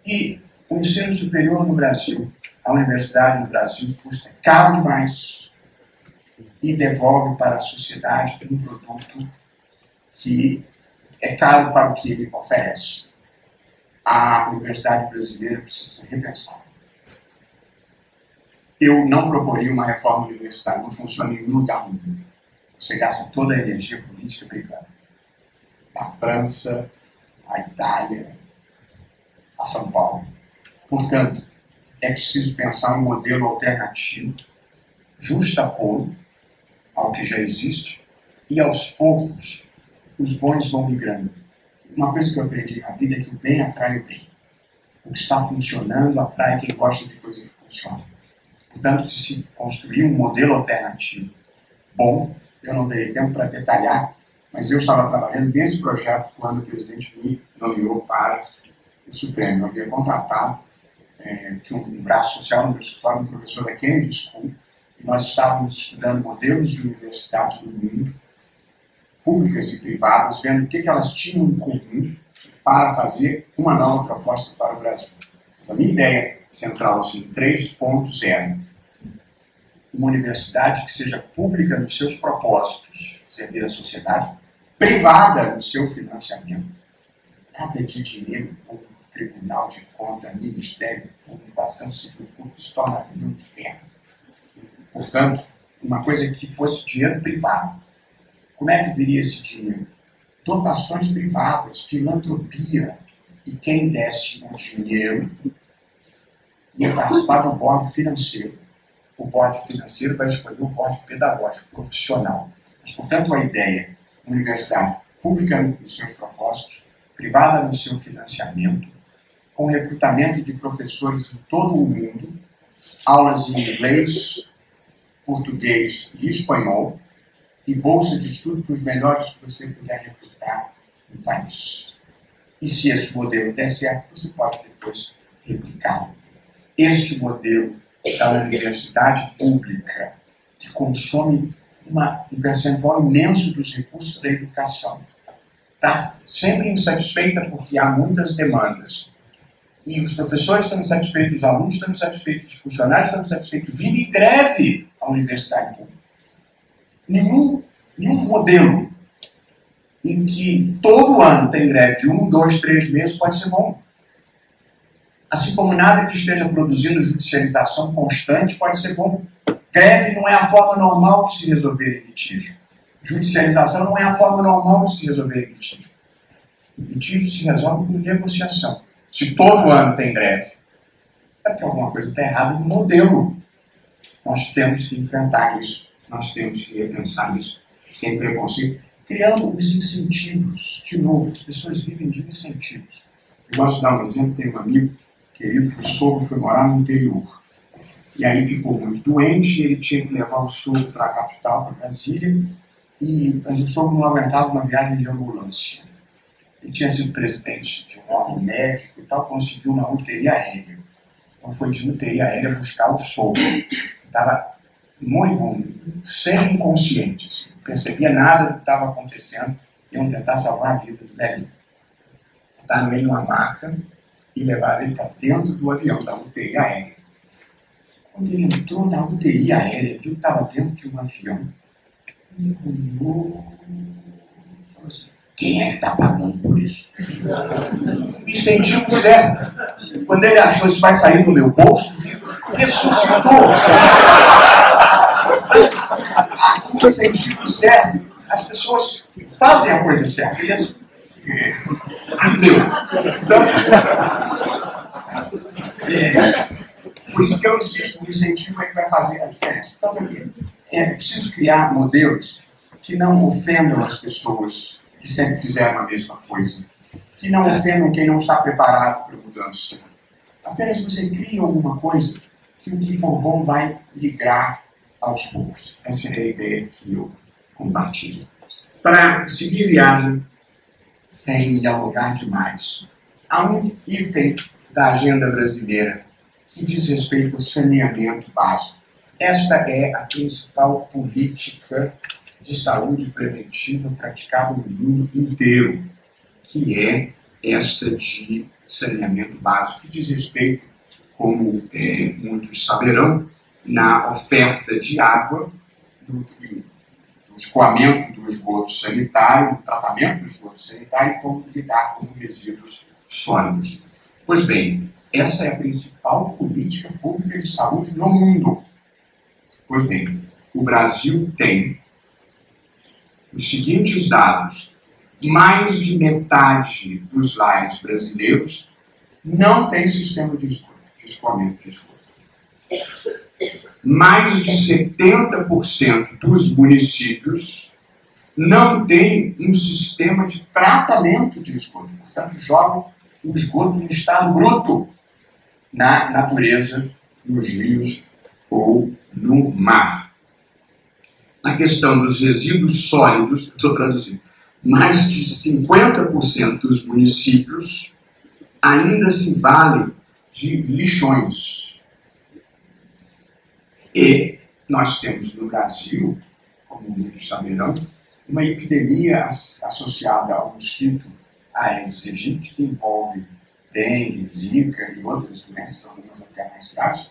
E o ensino superior no Brasil, a universidade no Brasil, custa caro demais e devolve para a sociedade um produto que é caro para o que ele oferece. A universidade brasileira precisa ser repensada. Eu não proporia uma reforma universitária, não funciona em nenhum lugar do mundo. Você gasta toda a energia política brigando. Da França, a Itália, a São Paulo. Portanto, é preciso pensar um modelo alternativo, justapondo ao que já existe, e aos poucos os bons vão migrando. Uma coisa que eu aprendi na vida é que o bem atrai o bem. O que está funcionando atrai quem gosta de coisa que funciona. Portanto, se construir um modelo alternativo bom, eu não terei tempo para detalhar, mas eu estava trabalhando nesse projeto quando o presidente me nomeou para o Supremo. Eu havia contratado, tinha um braço social no meu escritório, um professor da Kennedy School, e nós estávamos estudando modelos de universidades do mundo, públicas e privadas, vendo o que elas tinham em comum para fazer uma nova proposta para o Brasil. Mas a minha ideia central, assim, 3.0, uma universidade que seja pública nos seus propósitos, servir a sociedade, privada no seu financiamento, nada de dinheiro público, tribunal de conta, ministério público, ação civil pública, isso torna a vida um inferno. Portanto, uma coisa que fosse dinheiro privado. Como é que viria esse dinheiro? Dotações privadas, filantropia, e quem desse o dinheiro ia participar do bordo financeiro. o board financeiro vai escolher o board pedagógico, profissional. Mas, portanto, a ideia, universidade pública nos seus propósitos, privada no seu financiamento, com recrutamento de professores em todo o mundo, aulas em inglês, português e espanhol, e bolsa de estudo para os melhores que você puder recrutar em país. E se esse modelo der certo, você pode depois replicá-lo. Este modelo da universidade pública, que consome um percentual imenso dos recursos da educação, está sempre insatisfeita porque há muitas demandas. E os professores estão insatisfeitos, os alunos estão insatisfeitos, os funcionários estão insatisfeitos, vive em greve a universidade pública. Nenhum modelo em que todo ano tem greve de 1, 2, 3 meses pode ser bom. Assim como nada que esteja produzindo judicialização constante pode ser bom. Greve não é a forma normal de se resolver litígio. Judicialização não é a forma normal de se resolver litígio. Litígio se resolve por negociação. Se todo ano tem greve, é porque alguma coisa está errada no modelo. Nós temos que enfrentar isso. Nós temos que repensar isso sem preconceito, criando os incentivos. De novo, as pessoas vivem de incentivos. Eu gosto de dar um exemplo. Tem um amigo querido que o sogro foi morar no interior. E aí ficou muito doente, e ele tinha que levar o sogro para a capital, para Brasília, mas o sogro não aguentava uma viagem de ambulância. Ele tinha sido presidente de um órgão médico e tal, conseguiu uma UTI aérea. Então foi de UTI aérea buscar o sogro. Estava moribundo, semi-inconsciente, assim, não percebia nada do que estava acontecendo, iam tentar salvar a vida do velhinho. Botaram ele numa maca e levaram ele para dentro do avião, da UTI aérea. Quando ele entrou na UTI aérea, viu que estava dentro de um avião, ele olhou e falou assim: quem é que está pagando por isso? Me sentiu certo. Quando ele achou isso vai sair do meu bolso, ressuscitou. Me sentiu certo. As pessoas fazem a coisa certa. Isso. Entendeu? Então, por isso que eu insisto, o incentivo é que vai fazer a diferença. Então, é preciso criar modelos que não ofendam as pessoas que sempre fizeram a mesma coisa, que não ofendam quem não está preparado para a mudança. Apenas você cria alguma coisa que o que for bom vai migrar aos poucos. Essa é a ideia que eu compartilho. Para seguir viagem, sem dialogar demais, há um item da agenda brasileira que diz respeito ao saneamento básico. Esta é a principal política de saúde preventiva praticada no mundo inteiro, que é esta de saneamento básico, que diz respeito, como muitos saberão, na oferta de água, do escoamento do esgoto sanitário, do tratamento do esgoto sanitário e como lidar com resíduos sólidos. Pois bem, essa é a principal política pública de saúde no mundo. Pois bem, o Brasil tem os seguintes dados: mais de metade dos lares brasileiros não tem sistema de escoamento de esgoto. Mais de 70% dos municípios não tem um sistema de tratamento de esgoto. Portanto, jogam o esgoto em estado bruto na natureza, nos rios ou no mar. Na questão dos resíduos sólidos, estou traduzindo, mais de 50% dos municípios ainda se valem de lixões. E nós temos no Brasil, como muitos saberão, uma epidemia associada ao mosquito Aedes aegypti, que envolve dengue, zika e outras doenças, algumas até mais graves,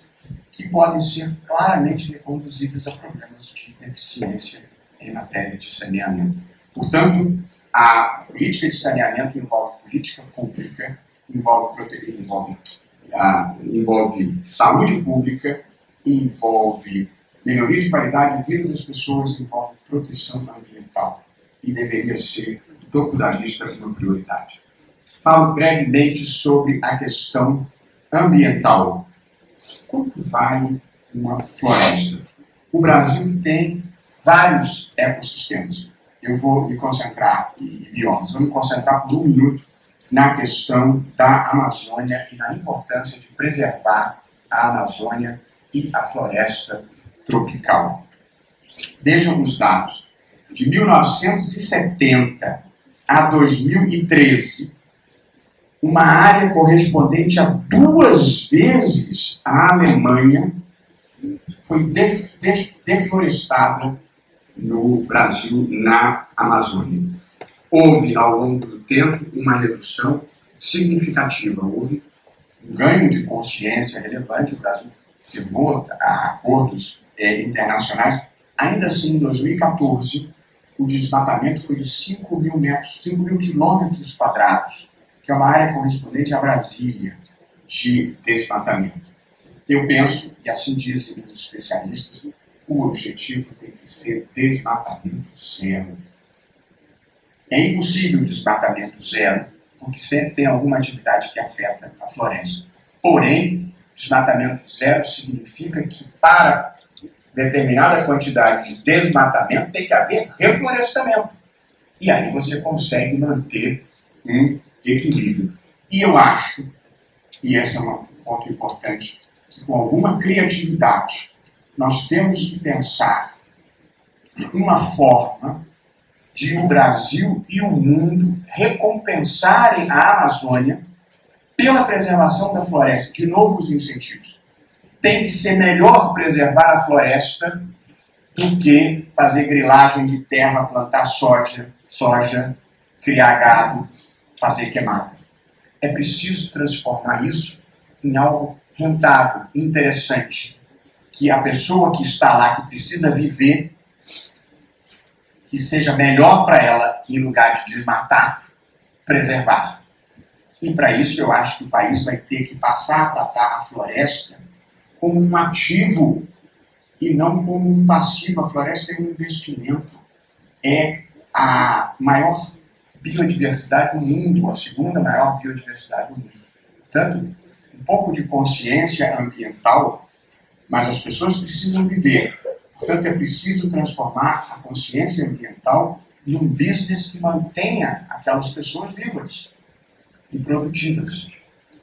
que podem ser claramente reconduzidas a problemas de deficiência em matéria de saneamento. Portanto, a política de saneamento envolve política pública, envolve saúde pública, envolve melhoria de qualidade de vida das pessoas, envolve proteção ambiental e deveria ser do topo da lista uma prioridade. Falo brevemente sobre a questão ambiental. Quanto vale uma floresta. O Brasil tem vários ecossistemas. Eu vou me concentrar, e biomas, vou me concentrar por 1 minuto na questão da Amazônia e na importância de preservar a Amazônia e a floresta tropical. Vejam os dados. De 1970 a 2013, uma área correspondente a 2 vezes a Alemanha foi deflorestada no Brasil, na Amazônia. Houve, ao longo do tempo, uma redução significativa. Houve um ganho de consciência relevante. O Brasil firmou acordos internacionais. Ainda assim, em 2014, o desmatamento foi de 5 mil quilômetros quadrados, que é uma área correspondente a Brasília de desmatamento. Eu penso, e assim dizem os especialistas, o objetivo tem que ser desmatamento zero. É impossível desmatamento zero, porque sempre tem alguma atividade que afeta a floresta. Porém, desmatamento zero significa que para determinada quantidade de desmatamento tem que haver reflorestamento. E aí você consegue manter um equilíbrio. E eu acho, e esse é um ponto importante, que com alguma criatividade nós temos que pensar uma forma de o Brasil e o mundo recompensarem a Amazônia pela preservação da floresta. De novo, os incentivos. Tem que ser melhor preservar a floresta do que fazer grilagem de terra, plantar soja, criar gado, fazer queimada. É preciso transformar isso em algo rentável, interessante, que a pessoa que está lá, que precisa viver, que seja melhor para ela, em lugar de desmatar, preservar. E para isso eu acho que o país vai ter que passar a tratar a floresta como um ativo e não como um passivo. A floresta é um investimento. É a maior biodiversidade do mundo, a segunda maior biodiversidade do mundo. Portanto, um pouco de consciência ambiental, mas as pessoas precisam viver. Portanto, é preciso transformar a consciência ambiental num business que mantenha aquelas pessoas vivas e produtivas.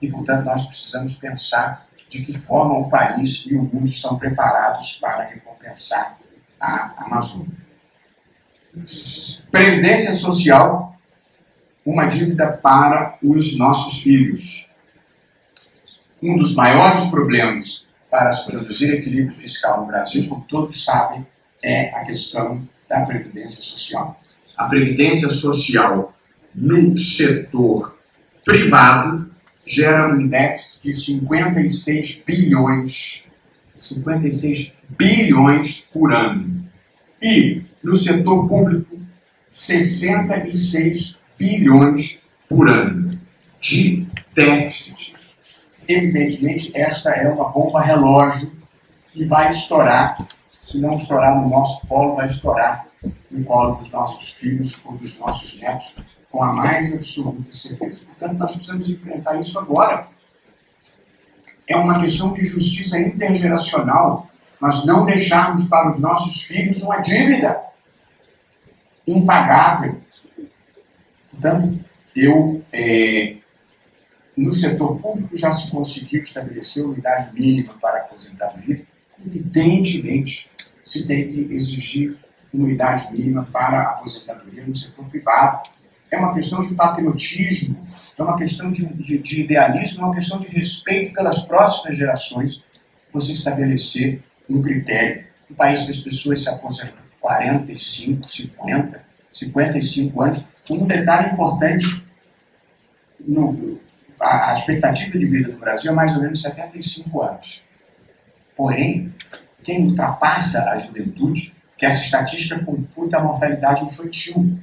E, portanto, nós precisamos pensar de que forma o país e o mundo estão preparados para recompensar a Amazônia. Previdência social, uma dívida para os nossos filhos. Um dos maiores problemas para se produzir equilíbrio fiscal no Brasil, como todos sabem, é a questão da Previdência Social. A Previdência Social no setor privado gera um déficit de 56 bilhões por ano. E no setor público, 66 bilhões por ano de déficit. Evidentemente, esta é uma bomba relógio que vai estourar. Se não estourar no nosso colo, vai estourar no colo dos nossos filhos ou dos nossos netos, com a mais absoluta certeza. Portanto, nós precisamos enfrentar isso agora. É uma questão de justiça intergeracional. Nós não deixarmos para os nossos filhos uma dívida impagável. Portanto, no setor público já se conseguiu estabelecer uma idade mínima para a aposentadoria. Evidentemente, se tem que exigir uma idade mínima para a aposentadoria no setor privado. É uma questão de patriotismo, é uma questão de idealismo, é uma questão de respeito pelas próximas gerações. Você estabelecer um critério. Um país que as pessoas se aposentam 45, 50, 55 anos. Um detalhe importante, a expectativa de vida no Brasil é mais ou menos 75 anos. Porém, quem ultrapassa a juventude, que essa estatística computa a mortalidade infantil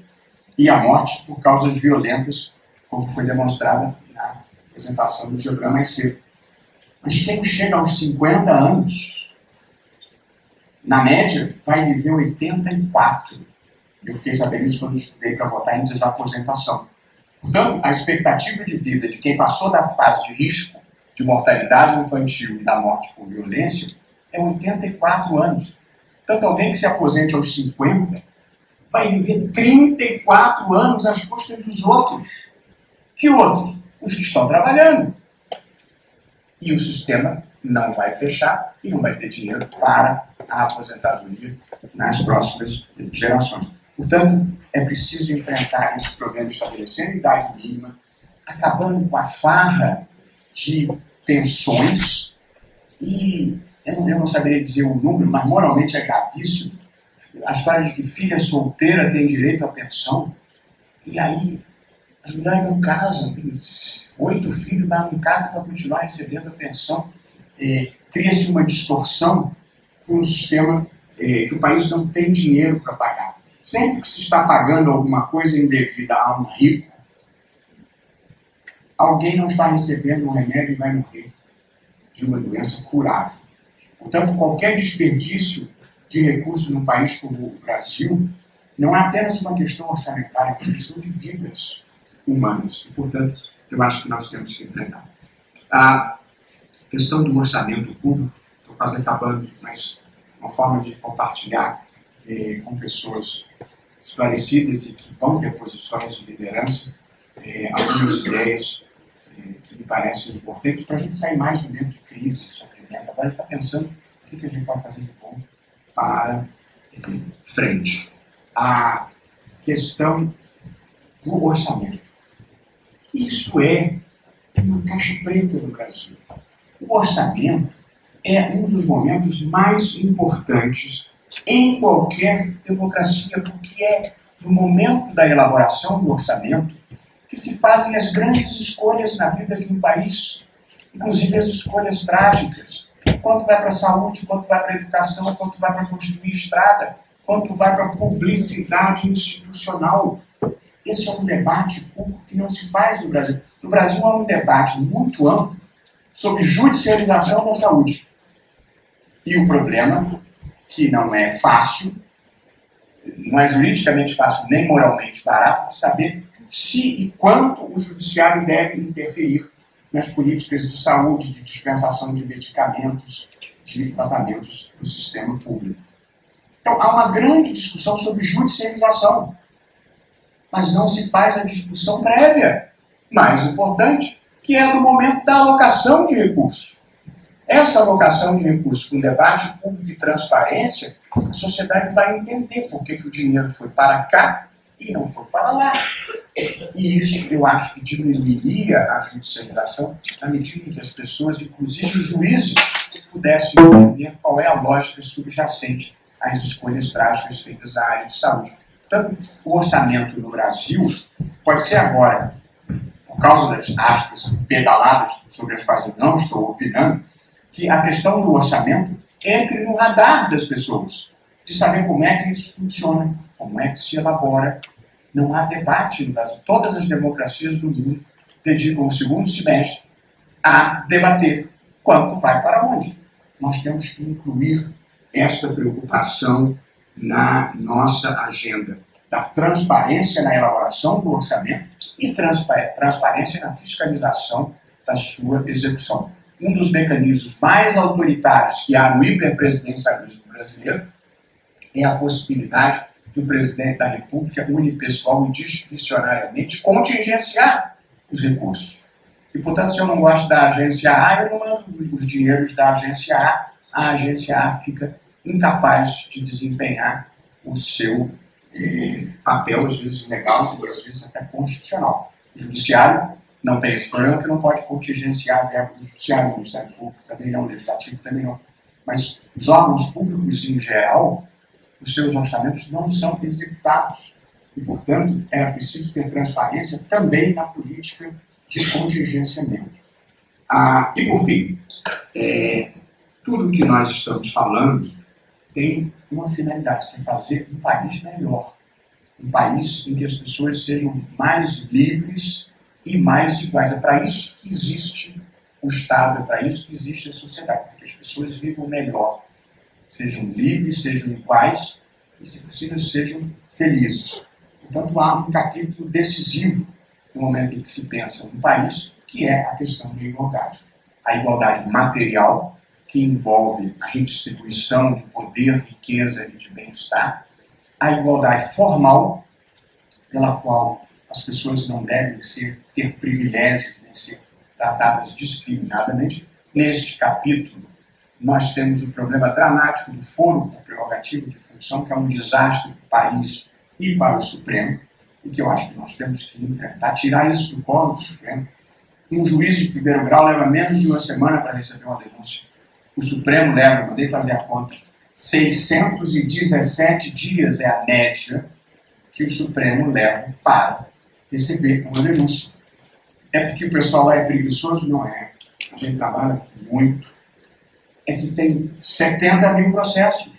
e a morte por causas violentas, como foi demonstrada na apresentação do diagrama mais cedo. Mas quem chega aos 50 anos, na média, vai viver 84. Eu fiquei sabendo isso quando estudei para votar em desaposentação. Portanto, a expectativa de vida de quem passou da fase de risco de mortalidade infantil e da morte por violência é 84 anos. Portanto, alguém que se aposente aos 50 vai viver 34 anos às custas dos outros. Que outros? Os que estão trabalhando. E o sistema não vai fechar e não vai ter dinheiro para a aposentadoria nas próximas gerações. Portanto, é preciso enfrentar esse problema estabelecendo idade mínima, acabando com a farra de pensões, e eu não saberia dizer o número, mas moralmente é gravíssimo. A história de que filha solteira tem direito à pensão, e aí as mulheres não casam, tem 8 filhos, mas não casam para continuar recebendo a pensão. Cria-se uma distorção por um sistema que o país não tem dinheiro para pagar. Sempre que se está pagando alguma coisa indevida a um rico, alguém não está recebendo um remédio e vai morrer de uma doença curável. Portanto, qualquer desperdício de recursos num país como o Brasil não é apenas uma questão orçamentária, é uma questão de vidas humanas. E, portanto, eu acho que nós temos que enfrentar. A questão do orçamento público, estou quase acabando, mas uma forma de compartilhar com pessoas esclarecidas e que vão ter posições de liderança algumas ideias que me parecem importantes para a gente sair mais do momento de crise, sofrimento. Agora a gente está pensando o que a gente pode fazer de bom para frente. A questão do orçamento. Isso é uma caixa preta no Brasil. O orçamento é um dos momentos mais importantes em qualquer democracia, porque é no momento da elaboração do orçamento que se fazem as grandes escolhas na vida de um país, inclusive as escolhas trágicas. Quanto vai para a saúde, quanto vai para a educação, quanto vai para construir estrada, quanto vai para a publicidade institucional. Esse é um debate público que não se faz no Brasil. No Brasil há um debate muito amplo sobre judicialização da saúde. E o problema, que não é fácil, não é juridicamente fácil, nem moralmente barato, de saber se e quanto o judiciário deve interferir nas políticas de saúde, de dispensação de medicamentos, de tratamentos do sistema público. Então, há uma grande discussão sobre judicialização, mas não se faz a discussão prévia, mais importante, que é do momento da alocação de recursos. Essa alocação de recursos com debate público e transparência, a sociedade vai entender por que o dinheiro foi para cá e não foi para lá. E isso eu acho que diminuiria a judicialização na medida em que as pessoas, inclusive os juízes, pudessem entender qual é a lógica subjacente às escolhas trágicas feitas na área de saúde. Portanto, o orçamento no Brasil pode ser agora, por causa das aspas pedaladas sobre as quais eu não estou opinando, que a questão do orçamento entre no radar das pessoas, de saber como é que isso funciona, como é que se elabora. Não há debate no Brasil. Todas as democracias do mundo dedicam o segundo semestre a debater quanto vai para onde. Nós temos que incluir esta preocupação na nossa agenda da transparência na elaboração do orçamento e transparência na fiscalização da sua execução. Um dos mecanismos mais autoritários que há no hiperpresidencialismo brasileiro é a possibilidade de o presidente da República, unipessoal e discricionariamente, contingenciar os recursos. E, portanto, se eu não gosto da agência A, eu não mando os dinheiros da agência A agência A fica incapaz de desempenhar o seu papel, às vezes legal, às vezes até constitucional. O judiciário não tem esse problema, que não pode contingenciar a verba do judiciário, o Ministério Público também não, o Legislativo também não. Mas os órgãos públicos, em geral, os seus orçamentos não são executados. E, portanto, é preciso ter transparência também na política de contingenciamento. E, por fim, tudo que nós estamos falando tem uma finalidade, que é fazer um país melhor. Um país em que as pessoas sejam mais livres e mais iguais. É para isso que existe o Estado, é para isso que existe a sociedade, para que as pessoas vivam melhor. Sejam livres, sejam iguais e, se possível, sejam felizes. Portanto, há um capítulo decisivo no momento em que se pensa no país, que é a questão da igualdade. A igualdade material, que envolve a redistribuição de poder, riqueza e de bem-estar, a igualdade formal, pela qual as pessoas não devem ter privilégios, nem ser tratadas discriminadamente. Neste capítulo, nós temos o problema dramático do foro com prerrogativa de função, que é um desastre para o país e para o Supremo, e que eu acho que nós temos que enfrentar, tirar isso do colo do Supremo. Um juiz de primeiro grau leva menos de uma semana para receber uma denúncia. O Supremo leva, mandei fazer a conta, 617 dias é a média que o Supremo leva para receber uma denúncia. É porque o pessoal lá é preguiçoso? Não é. A gente trabalha muito. É que tem 70 mil processos.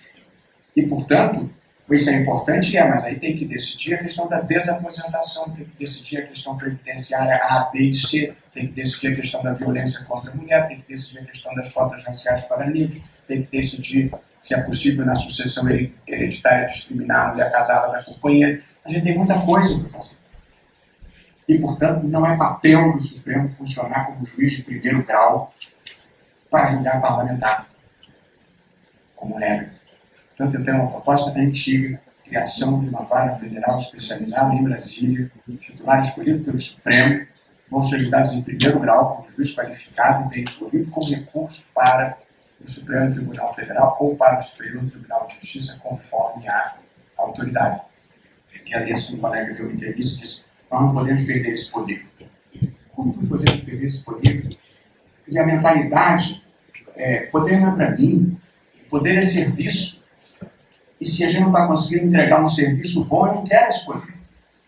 E, portanto, isso é importante, mas aí tem que decidir a questão da desaposentação, tem que decidir a questão previdenciária A, B e C, tem que decidir a questão da violência contra a mulher, tem que decidir a questão das cotas raciais para negros, tem que decidir se é possível na sucessão hereditária discriminar a mulher casada da companheira. A gente tem muita coisa para fazer. E, portanto, não é papel do Supremo funcionar como juiz de primeiro grau para julgar parlamentar, como regra. Portanto, eu tenho uma proposta antiga, criação de uma vara federal especializada em Brasília, titular escolhido pelo Supremo, vão ser julgados em primeiro grau, como juiz qualificado e bem escolhido, com recurso para o Supremo Tribunal Federal ou para o Superior Tribunal de Justiça, conforme a autoridade. Que ali, um colega deu uma entrevista e disse: nós não podemos perder esse poder. Como não podemos perder esse poder? Quer dizer, a mentalidade, poder não é para mim, poder é serviço. E se a gente não está conseguindo entregar um serviço bom, eu não quero esse poder.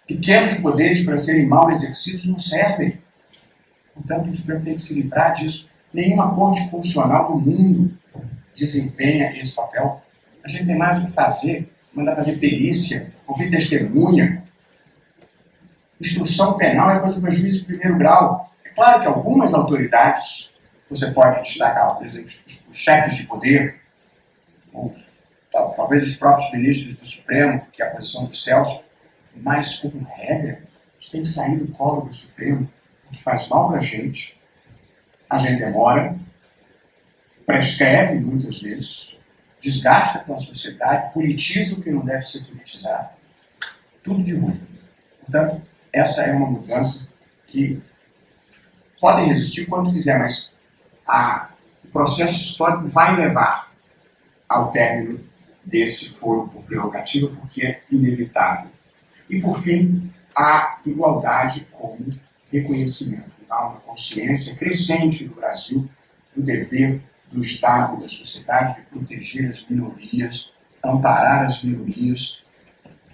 Pequenos poderes, para serem mal exercidos, não servem. Portanto, o Supremo tem que se livrar disso. Nenhuma corte constitucional do mundo desempenha esse papel. A gente tem mais o que fazer, mandar fazer perícia, ouvir testemunha. Instrução penal é coisa para juiz de primeiro grau. É claro que algumas autoridades você pode destacar, por exemplo, os chefes de poder, talvez os próprios ministros do Supremo, que é a posição do Celso, mas, como regra, isso tem que sair do colo do Supremo, que faz mal para a gente demora, prescreve muitas vezes, desgasta com a sociedade, politiza o que não deve ser politizado, tudo de ruim. Portanto, essa é uma mudança que podem resistir quando quiser, mas o processo histórico vai levar ao término desse foro por prerrogativa, porque é inevitável. E, por fim, a igualdade como reconhecimento. Há uma consciência crescente no Brasil do dever do Estado e da sociedade de proteger as minorias, amparar as minorias,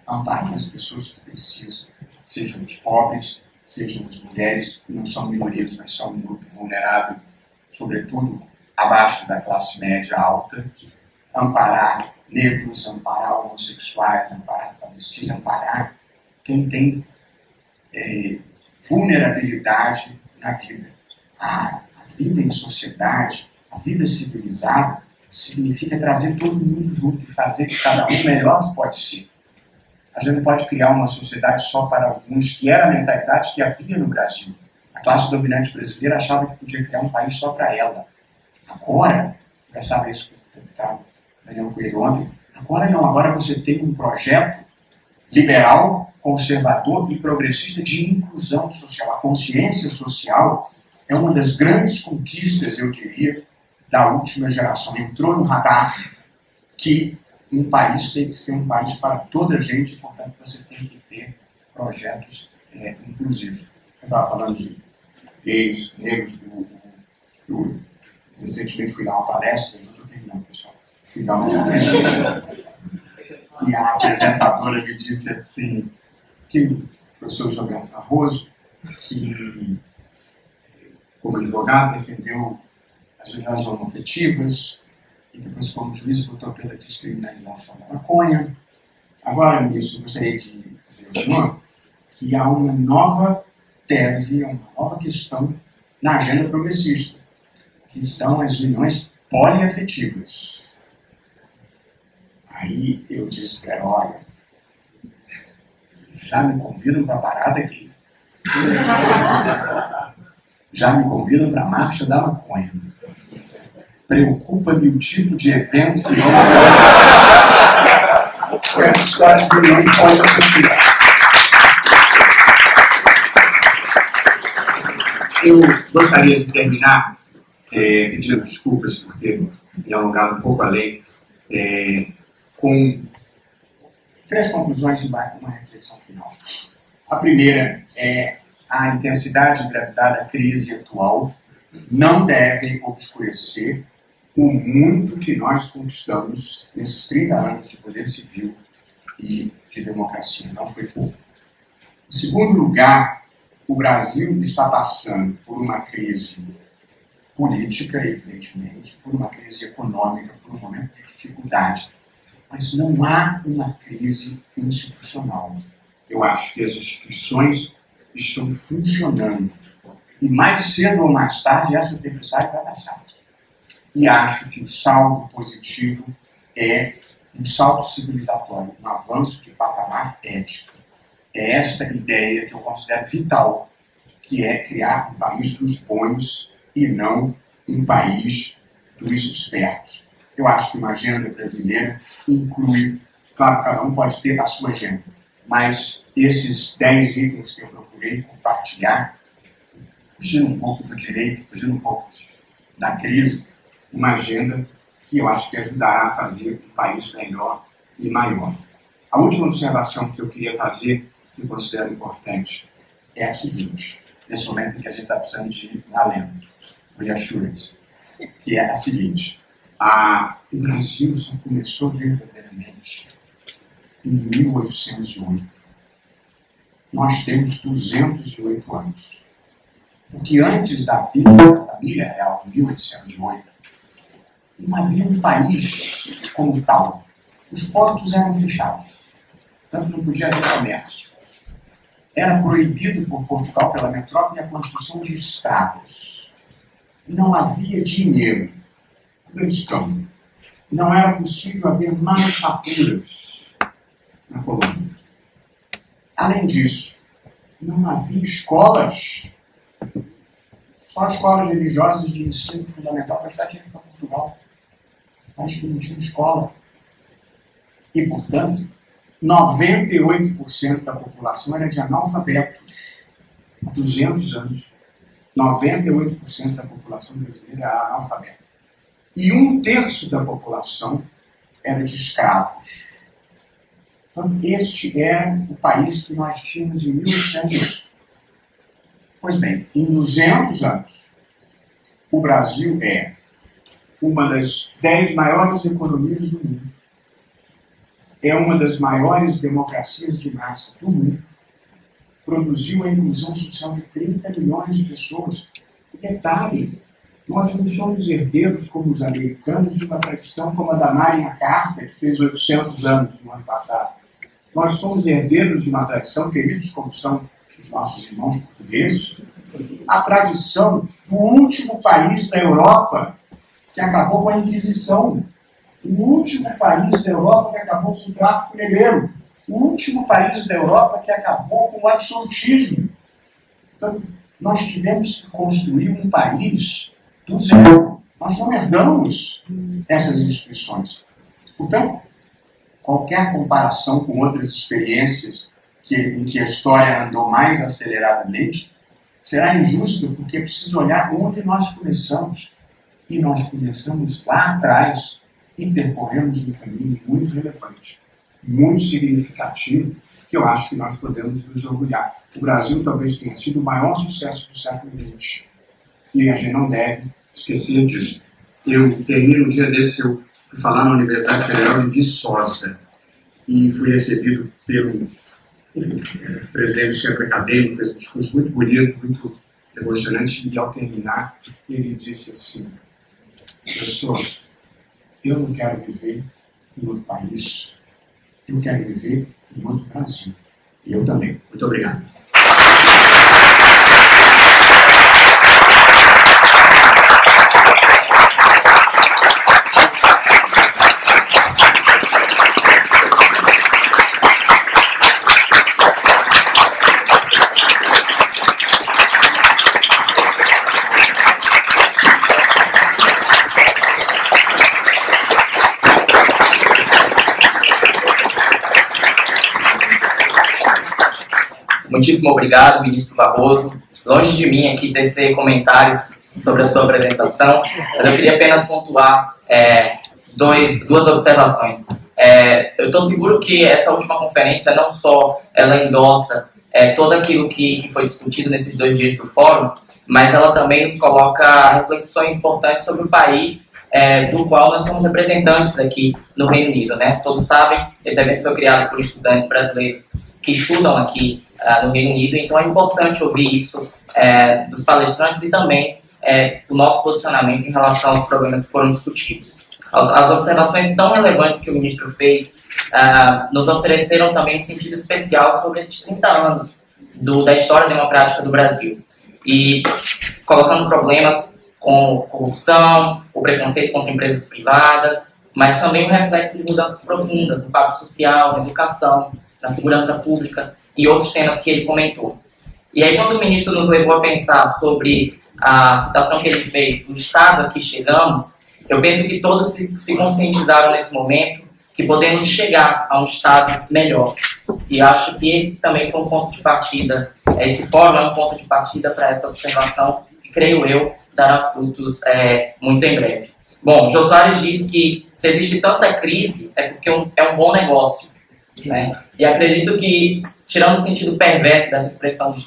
amparar as pessoas que precisam, sejam os pobres, sejam as mulheres, que não são minorias, mas são um grupo vulnerável, sobretudo abaixo da classe média alta, amparar negros, amparar homossexuais, amparar travestis, amparar quem tem vulnerabilidade na vida. A vida em sociedade, a vida civilizada, significa trazer todo mundo junto e fazer de cada um melhor que pode ser. A gente não pode criar uma sociedade só para alguns, que era a mentalidade que havia no Brasil. A classe dominante brasileira achava que podia criar um país só para ela. Agora, pensava isso com o deputado Daniel Coelho ontem, agora não, agora você tem um projeto liberal, conservador e progressista de inclusão social. A consciência social é uma das grandes conquistas, eu diria, da última geração. Entrou no radar que um país tem que ser um país para toda a gente, portanto você tem que ter projetos inclusivos. Eu estava falando de gays, negros, recentemente fui dar uma palestra, não estou terminando, pessoal, fui dar uma palestra e a apresentadora me disse assim, que o professor Gilberto Barroso, que como advogado defendeu as uniões homoafetivas e depois como juiz votou pela descriminalização da maconha. Agora, ministro, eu gostaria de dizer ao senhor que há uma nova tese, uma nova questão na agenda progressista, que são as uniões poliafetivas. Aí eu disse para ela, olha, já me convidam para a parada aqui. Já me convidam para a marcha da maconha. preocupa-me o tipo de evento que vão com essa história de milhão de pontos aqui. Eu gostaria de terminar pedindo desculpas por ter me alongado um pouco além, com 3 conclusões e uma reflexão final. A primeira é a intensidade e gravidade da crise atual não deve obscurecer o muito que nós conquistamos nesses 30 anos de poder civil e de democracia. Não foi pouco. Em segundo lugar, o Brasil está passando por uma crise política, evidentemente, por uma crise econômica, por um momento de dificuldade. Mas não há uma crise institucional. Eu acho que as instituições estão funcionando. E mais cedo ou mais tarde, essa tempestade vai passar. E acho que o saldo positivo é um salto civilizatório, um avanço de patamar ético. É esta ideia que eu considero vital, que é criar um país dos bons e não um país dos espertos. Eu acho que uma agenda brasileira inclui, claro, cada um pode ter a sua agenda, mas esses 10 itens que eu procurei compartilhar, fugindo um pouco do direito, fugindo um pouco da crise, uma agenda que eu acho que ajudará a fazer um país melhor e maior. A última observação que eu queria fazer, que eu considero importante, é a seguinte, nesse momento em que a gente está precisando de um alento, reassurance, que é a seguinte: o Brasil só começou verdadeiramente em 1808. Nós temos 208 anos. Porque antes da vida da família real, em 1808, não havia um país como tal. Os portos eram fechados. Tanto não podia haver comércio. Era proibido por Portugal, pela metrópole, a construção de estradas. Não havia dinheiro. Americano. Não era possível haver manufaturas na colônia. Além disso, não havia escolas. Só escolas religiosas de ensino fundamental para a cidade de Portugal. Mas que não tinha escola. E, portanto, 98% da população era de analfabetos. Há 200 anos, 98% da população brasileira era analfabeta. E 1/3 da população era de escravos. Então, este era o país que nós tínhamos em 1808. Pois bem, em 200 anos, o Brasil é uma das 10 maiores economias do mundo. É uma das maiores democracias de massa do mundo. Produziu a inclusão social de 30 milhões de pessoas. E detalhe, nós não somos herdeiros, como os americanos, de uma tradição como a da Magna Carta, que fez 800 anos no ano passado. Nós somos herdeiros de uma tradição, queridos como são os nossos irmãos portugueses, a tradição do último país da Europa que acabou com a Inquisição, o último país da Europa que acabou com o tráfico negreiro, o último país da Europa que acabou com o absolutismo. Então, nós tivemos que construir um país do zero. Nós não herdamos essas instituições. Portanto, qualquer comparação com outras experiências em que a história andou mais aceleradamente será injusta, porque é preciso olhar onde nós começamos. E nós começamos lá atrás e percorremos um caminho muito relevante, muito significativo, que eu acho que nós podemos nos orgulhar. O Brasil talvez tenha sido o maior sucesso do século XX. E a gente não deve esquecer disso. Eu termino um dia desse, eu fui falar na Universidade Federal de Viçosa e fui recebido pelo presidente do centro acadêmico, fez um discurso muito bonito, muito emocionante, e ao terminar ele disse assim: professor, eu não quero viver em outro país, eu quero viver em outro Brasil. E eu também. Muito obrigado. muitíssimo obrigado, ministro Barroso. Longe de mim aqui tecer comentários sobre a sua apresentação, mas eu queria apenas pontuar duas observações. Eu estou seguro que essa última conferência não só ela endossa tudo aquilo que foi discutido nesses 2 dias do fórum, mas ela também nos coloca reflexões importantes sobre o país do qual nós somos representantes aqui no Reino Unido, né? Todos sabem, esse evento foi criado por estudantes brasileiros que estudam aqui no Reino Unido, então é importante ouvir isso dos palestrantes e também o nosso posicionamento em relação aos problemas que foram discutidos. As observações tão relevantes que o ministro fez nos ofereceram também um sentido especial sobre esses 30 anos da história democrática do Brasil. E colocando problemas com corrupção, o preconceito contra empresas privadas, mas também um reflexo de mudanças profundas no pacto social, na educação, na segurança pública e outros temas que ele comentou. E aí, quando o ministro nos levou a pensar sobre a citação que ele fez do estado a que chegamos, eu penso que todos se conscientizaram nesse momento que podemos chegar a um estado melhor. E acho que esse também foi um ponto de partida, esse fórum é um ponto de partida para essa observação, que creio eu dará frutos muito em breve. Bom, Jô Soares diz que se existe tanta crise é porque é um bom negócio, né? E acredito que, tirando o sentido perverso dessa expressão de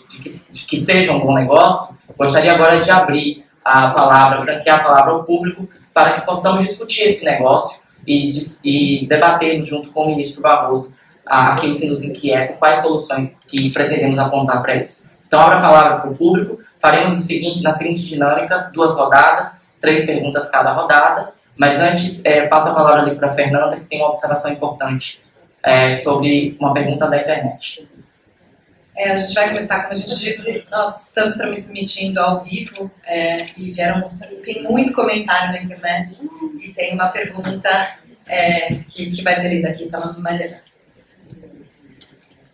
que seja um bom negócio, gostaria agora de abrir a palavra, franquear a palavra ao público, para que possamos discutir esse negócio e debater junto com o ministro Barroso aquilo que nos inquieta, quais soluções que pretendemos apontar para isso. Então, abro a palavra para o público, faremos na seguinte dinâmica, 2 rodadas, 3 perguntas cada rodada, mas antes passo a palavra ali para a Fernanda, que tem uma observação importante sobre uma pergunta da internet. A gente vai começar, como a gente disse, nós estamos transmitindo ao vivo e tem muito comentário na internet e tem uma pergunta que vai ser lida aqui pela Mariana.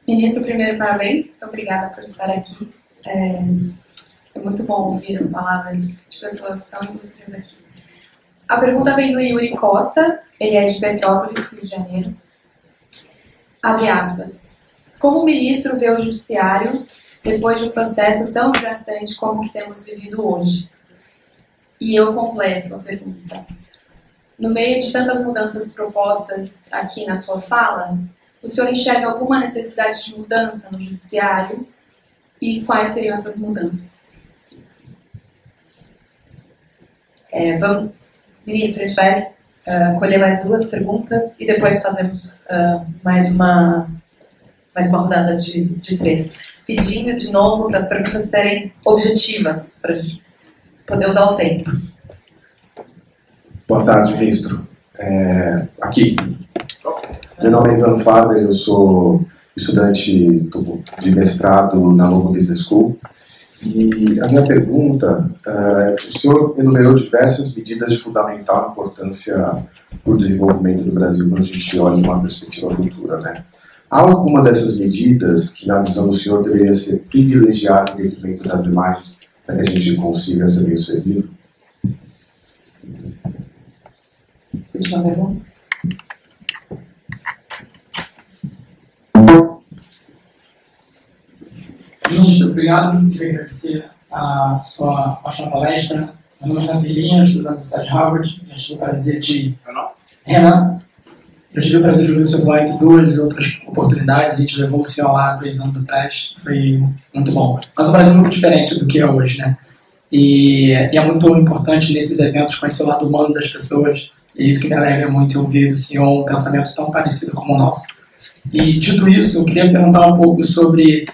Ministro, primeiro, parabéns. Muito obrigada por estar aqui. É muito bom ouvir as palavras de pessoas tão ilustres aqui. A pergunta vem do Yuri Costa, ele é de Petrópolis, Rio de Janeiro. Abre aspas. Como o ministro vê o judiciário depois de um processo tão desgastante como o que temos vivido hoje? E eu completo a pergunta. No meio de tantas mudanças propostas aqui na sua fala, o senhor enxerga alguma necessidade de mudança no judiciário? E quais seriam essas mudanças? Ministro, a gente vai colher mais 2 perguntas e depois fazemos mais uma rodada de 3. Pedindo de novo para as perguntas serem objetivas, para a gente poder usar o tempo. Boa tarde, ministro. Aqui. Meu nome é Ivan Faber, eu sou estudante de mestrado na London Business School. E a minha pergunta o senhor enumerou diversas medidas de fundamental importância para o desenvolvimento do Brasil quando a gente olha uma perspectiva futura, né? Há alguma dessas medidas que, na visão do senhor, deveria ser privilegiada em detrimento das demais para que a gente consiga ser bem sucedido? Última pergunta. Ministro, obrigado. Queria agradecer a sua ótima palestra. Meu nome é Renan Filhinho, estudo na Universidade de Harvard. Já tive o prazer de... Renan. Eu tive o prazer de ouvir o seu falar em 2 outras oportunidades. A gente levou o senhor lá 2 anos atrás. Foi muito bom. Mas o Brasil é muito diferente do que é hoje, né? E é muito importante nesses eventos conhecer o lado humano das pessoas. E isso que me alegra muito em ouvir do senhor um pensamento tão parecido como o nosso. E, dito isso, eu queria perguntar um pouco sobre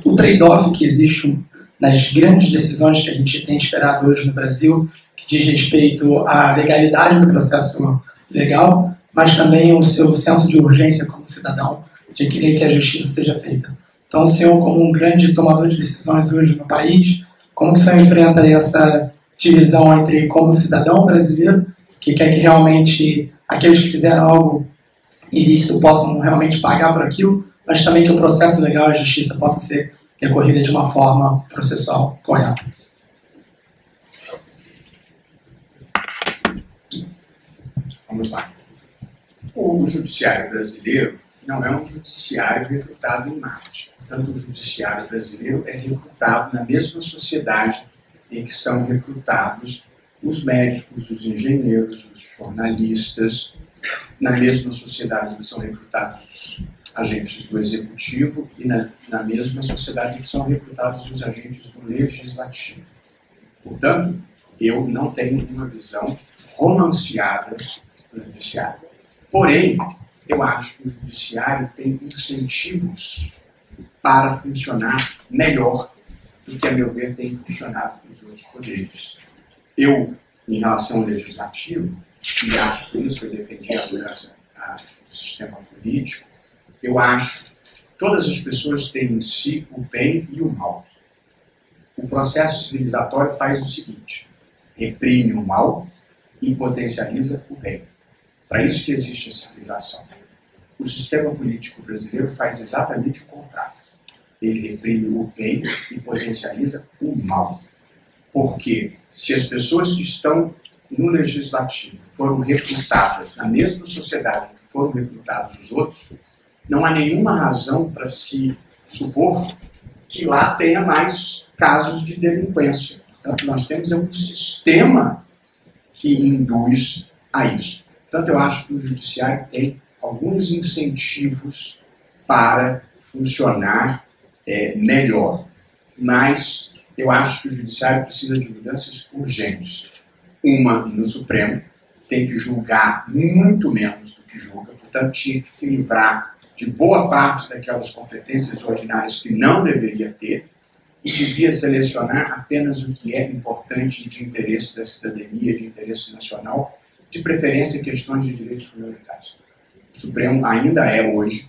o trade-off que existe nas grandes decisões que a gente tem esperado hoje no Brasil, que diz respeito à legalidade do processo legal, mas também o seu senso de urgência como cidadão, de querer que a justiça seja feita. Então, o senhor, como um grande tomador de decisões hoje no país, como o senhor enfrenta essa divisão entre como cidadão brasileiro, que quer que realmente aqueles que fizeram algo ilícito possam realmente pagar por aquilo, mas também que o processo legal e a justiça possa ser decorrida de uma forma processual correta? Vamos lá. O judiciário brasileiro não é um judiciário recrutado em Marte. Portanto, o judiciário brasileiro é recrutado na mesma sociedade em que são recrutados os médicos, os engenheiros, os jornalistas, na mesma sociedade em que são recrutados os agentes do executivo e na mesma sociedade em que são recrutados os agentes do legislativo. Portanto, eu não tenho uma visão romanceada do judiciário. Porém, eu acho que o judiciário tem incentivos para funcionar melhor do que, a meu ver, tem funcionado nos outros poderes. Eu, em relação ao legislativo, e acho que isso eu defendi a mudança do sistema político, eu acho que todas as pessoas têm em si o bem e o mal. O processo civilizatório faz o seguinte: reprime o mal e potencializa o bem. Para isso que existe a civilização. O sistema político brasileiro faz exatamente o contrário. Ele reprime o bem e potencializa o mal. Porque se as pessoas que estão no legislativo foram recrutadas na mesma sociedade que foram recrutados os outros, não há nenhuma razão para se supor que lá tenha mais casos de delinquência. Portanto, nós temos um sistema que induz a isso. Portanto, eu acho que o judiciário tem alguns incentivos para funcionar melhor. Mas eu acho que o judiciário precisa de mudanças urgentes. Uma no Supremo, tem que julgar muito menos do que julga, portanto, tinha que se livrar de boa parte daquelas competências ordinárias que não deveria ter e devia selecionar apenas o que é importante de interesse da cidadania, de interesse nacional, de preferência em questões de direitos fundamentais. O Supremo ainda é hoje,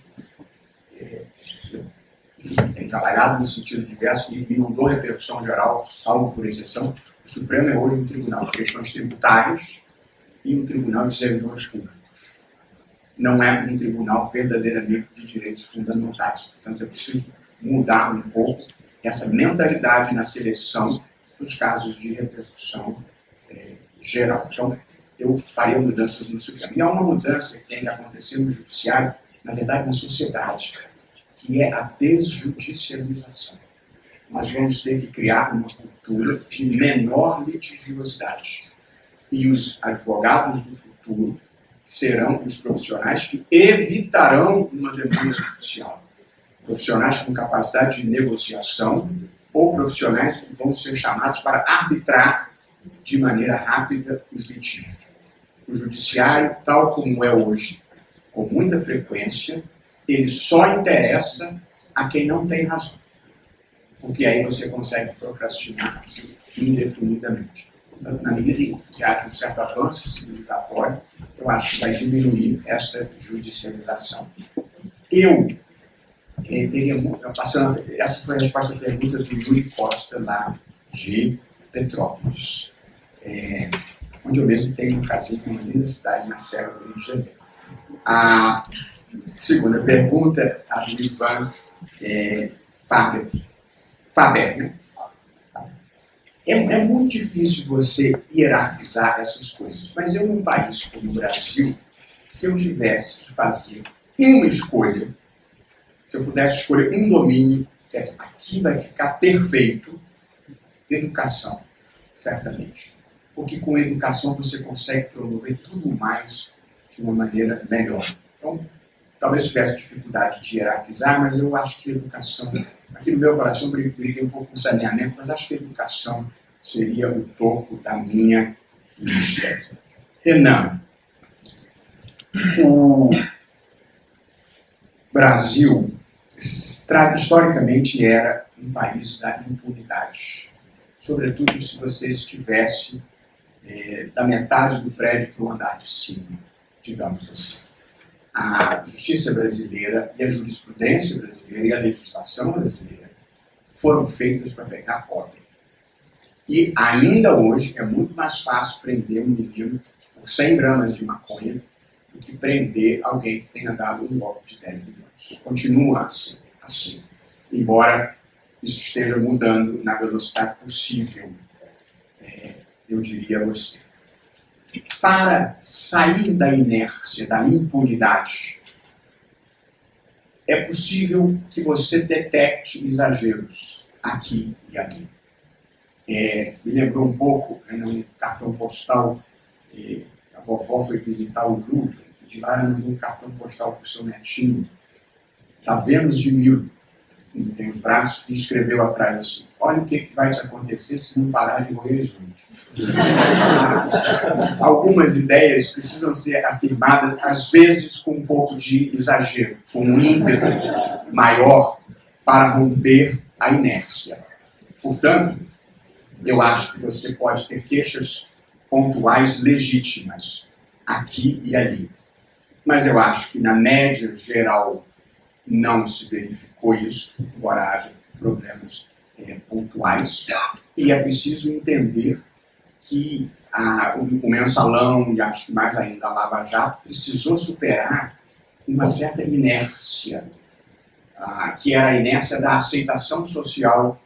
tem trabalhado no sentido diverso e não dou repercussão geral, salvo por exceção. O Supremo é hoje um tribunal de questões tributárias e um tribunal de servidores públicos. Não é um tribunal verdadeiramente de direitos fundamentais. Portanto, é preciso mudar um pouco essa mentalidade na seleção dos casos de repercussão geral. Então, eu faria mudanças no Supremo. E há uma mudança que tem que acontecer no judiciário, na verdade, na sociedade, que é a desjudicialização. Nós vamos ter que criar uma cultura de menor litigiosidade. E os advogados do futuro serão os profissionais que evitarão uma demanda judicial. Profissionais com capacidade de negociação ou profissionais que vão ser chamados para arbitrar de maneira rápida os litígios. O judiciário, tal como é hoje, com muita frequência, ele só interessa a quem não tem razão. Porque aí você consegue procrastinar indefinidamente. Portanto, na medida que haja um certo avanço civilizatório, eu acho que vai diminuir esta judicialização. Eu teria muito... Essa foi a resposta à pergunta do Yuri Costa, lá de Petrópolis, onde eu mesmo tenho um casinho em uma linda cidade na Serra do Rio de Janeiro. A segunda pergunta, a do Ivan Faber, né? É muito difícil você hierarquizar essas coisas, mas eu, num país como o Brasil, se eu tivesse que fazer uma escolha, se eu pudesse escolher um domínio, dissesse, aqui vai ficar perfeito, educação, certamente. Porque com educação você consegue promover tudo mais de uma maneira melhor. Então, talvez tivesse dificuldade de hierarquizar, mas eu acho que a educação, aqui no meu coração eu briguei um pouco com saneamento, mas acho que a educação seria o topo da minha lista. Renan, o Brasil historicamente era um país da impunidade, sobretudo se você estivesse da metade do prédio para o andar de cima, digamos assim. A justiça brasileira e a jurisprudência brasileira e a legislação brasileira foram feitas para pegar pobre. E ainda hoje é muito mais fácil prender um menino por 100 gramas de maconha do que prender alguém que tenha dado um golpe de 10 milhões. Continua assim, embora isso esteja mudando na velocidade possível, eu diria a você. Para sair da inércia, da impunidade, é possível que você detecte exageros aqui e ali. Me lembrou um pouco, num cartão postal, a vovó foi visitar o Louvre, e de lá ela mandou um cartão postal para o seu netinho, da Vênus de Milo, tem os braços, e escreveu atrás assim: olha o que vai te acontecer se não parar de morrer juntos. Algumas ideias precisam ser afirmadas, às vezes com um pouco de exagero, com um ímpeto maior para romper a inércia. Portanto, eu acho que você pode ter queixas pontuais legítimas, aqui e ali. Mas eu acho que, na média geral, não se verificou isso, embora haja problemas pontuais. E é preciso entender que o Mensalão, e acho que mais ainda a Lava Jato, precisou superar uma certa inércia, que era a inércia da aceitação social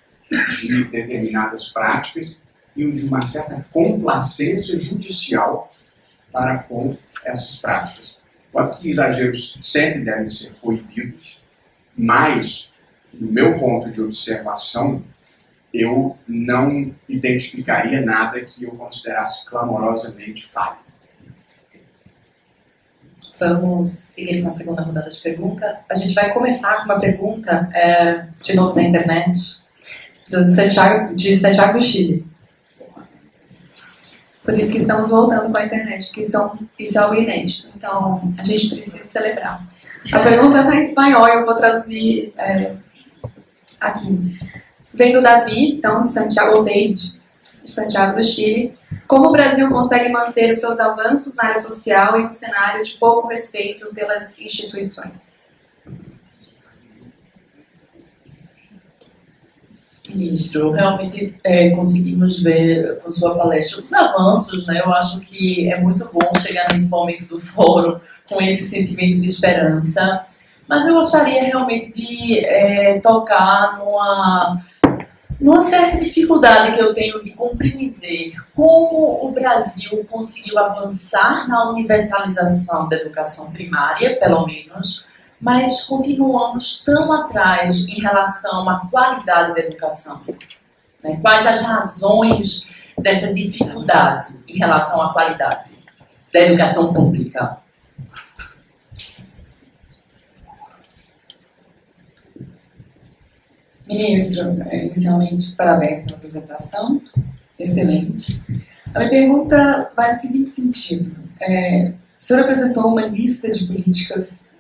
de determinadas práticas e de uma certa complacência judicial para com essas práticas. Enquanto que exageros sempre devem ser proibidos, mas, do meu ponto de observação, eu não identificaria nada que eu considerasse clamorosamente falho. Vamos seguir com a segunda rodada de perguntas. A gente vai começar com uma pergunta, de novo na internet, de Santiago, Chile. Por isso que estamos voltando com a internet, porque isso é algo inédito. Então, a gente precisa celebrar. A pergunta está em espanhol, eu vou traduzir aqui. Vem do Davi, então, de Santiago, ou David, de Santiago do Chile. Como o Brasil consegue manter os seus avanços na área social em um cenário de pouco respeito pelas instituições? Ministro, realmente conseguimos ver com sua palestra os avanços, né? Eu acho que é muito bom chegar nesse momento do fórum com esse sentimento de esperança, mas eu gostaria realmente de tocar numa certa dificuldade que eu tenho de compreender como o Brasil conseguiu avançar na universalização da educação primária, pelo menos, mas continuamos tão atrás em relação à qualidade da educação. Né? Quais as razões dessa dificuldade em relação à qualidade da educação pública? Ministro, inicialmente, parabéns pela apresentação, excelente. A minha pergunta vai no seguinte sentido. O senhor apresentou uma lista de políticas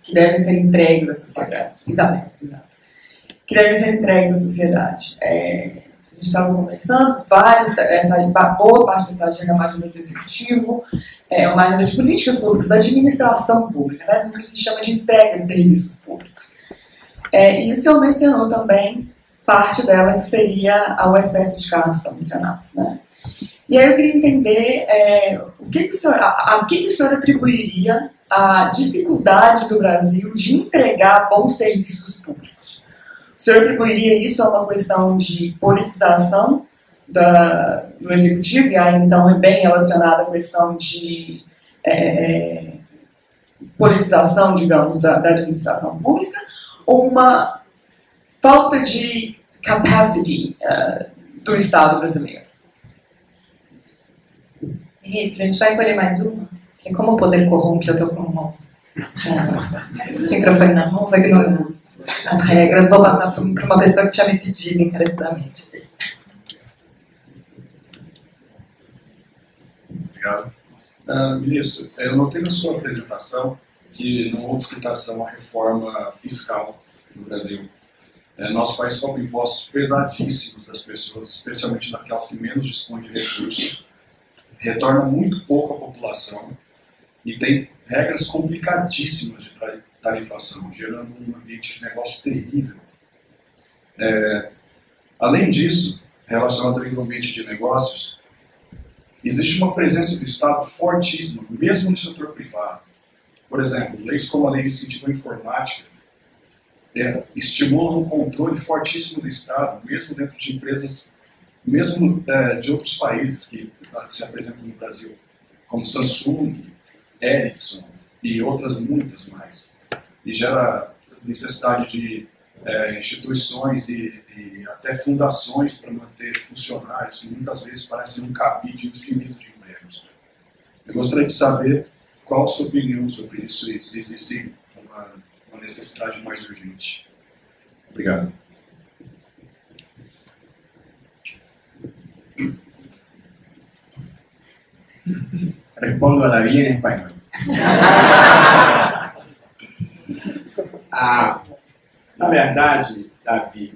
que devem ser entregues à sociedade. Exato. Que devem ser entregues à sociedade. A gente estava conversando, boa parte dessa agenda é uma agenda do executivo, uma agenda de políticas públicas, da administração pública, né, do que a gente chama de entrega de serviços públicos. E o senhor mencionou também parte dela que seria o excesso de cargos comissionados, né? E aí eu queria entender a que o senhor atribuiria a dificuldade do Brasil de entregar bons serviços públicos. O senhor atribuiria isso a uma questão de politização do executivo, e aí então é bem relacionada à questão de politização, digamos, da administração pública, ou uma falta de capacity do Estado brasileiro? Ministro, a gente vai colher mais uma? Porque como o poder corrompe, eu estou com o microfone na mão, vou ignorar as regras, vou passar para uma pessoa que tinha me pedido encarecidamente. Obrigado. Ministro, eu notei na sua apresentação que não houve citação à reforma fiscal no Brasil. Nosso país cobra impostos pesadíssimos das pessoas, especialmente daquelas que menos dispõem de recursos, retorna muito pouco à população e tem regras complicadíssimas de tarifação, gerando um ambiente de negócio terrível. Além disso, relacionado ao ambiente de negócios, existe uma presença do Estado fortíssima, mesmo no setor privado. Por exemplo, leis como a Lei de Incentivo à Informática estimulam um controle fortíssimo do Estado, mesmo dentro de empresas, mesmo de outros países que se apresentam no Brasil, como Samsung, Ericsson e outras muitas mais. e gera necessidade de instituições e até fundações para manter funcionários, que muitas vezes parecem um cabide infinito de empregos. Eu gostaria de saber qual a sua opinião sobre isso e se existe uma necessidade mais urgente. Obrigado. Respondo a Davi em espanhol. Na verdade, Davi,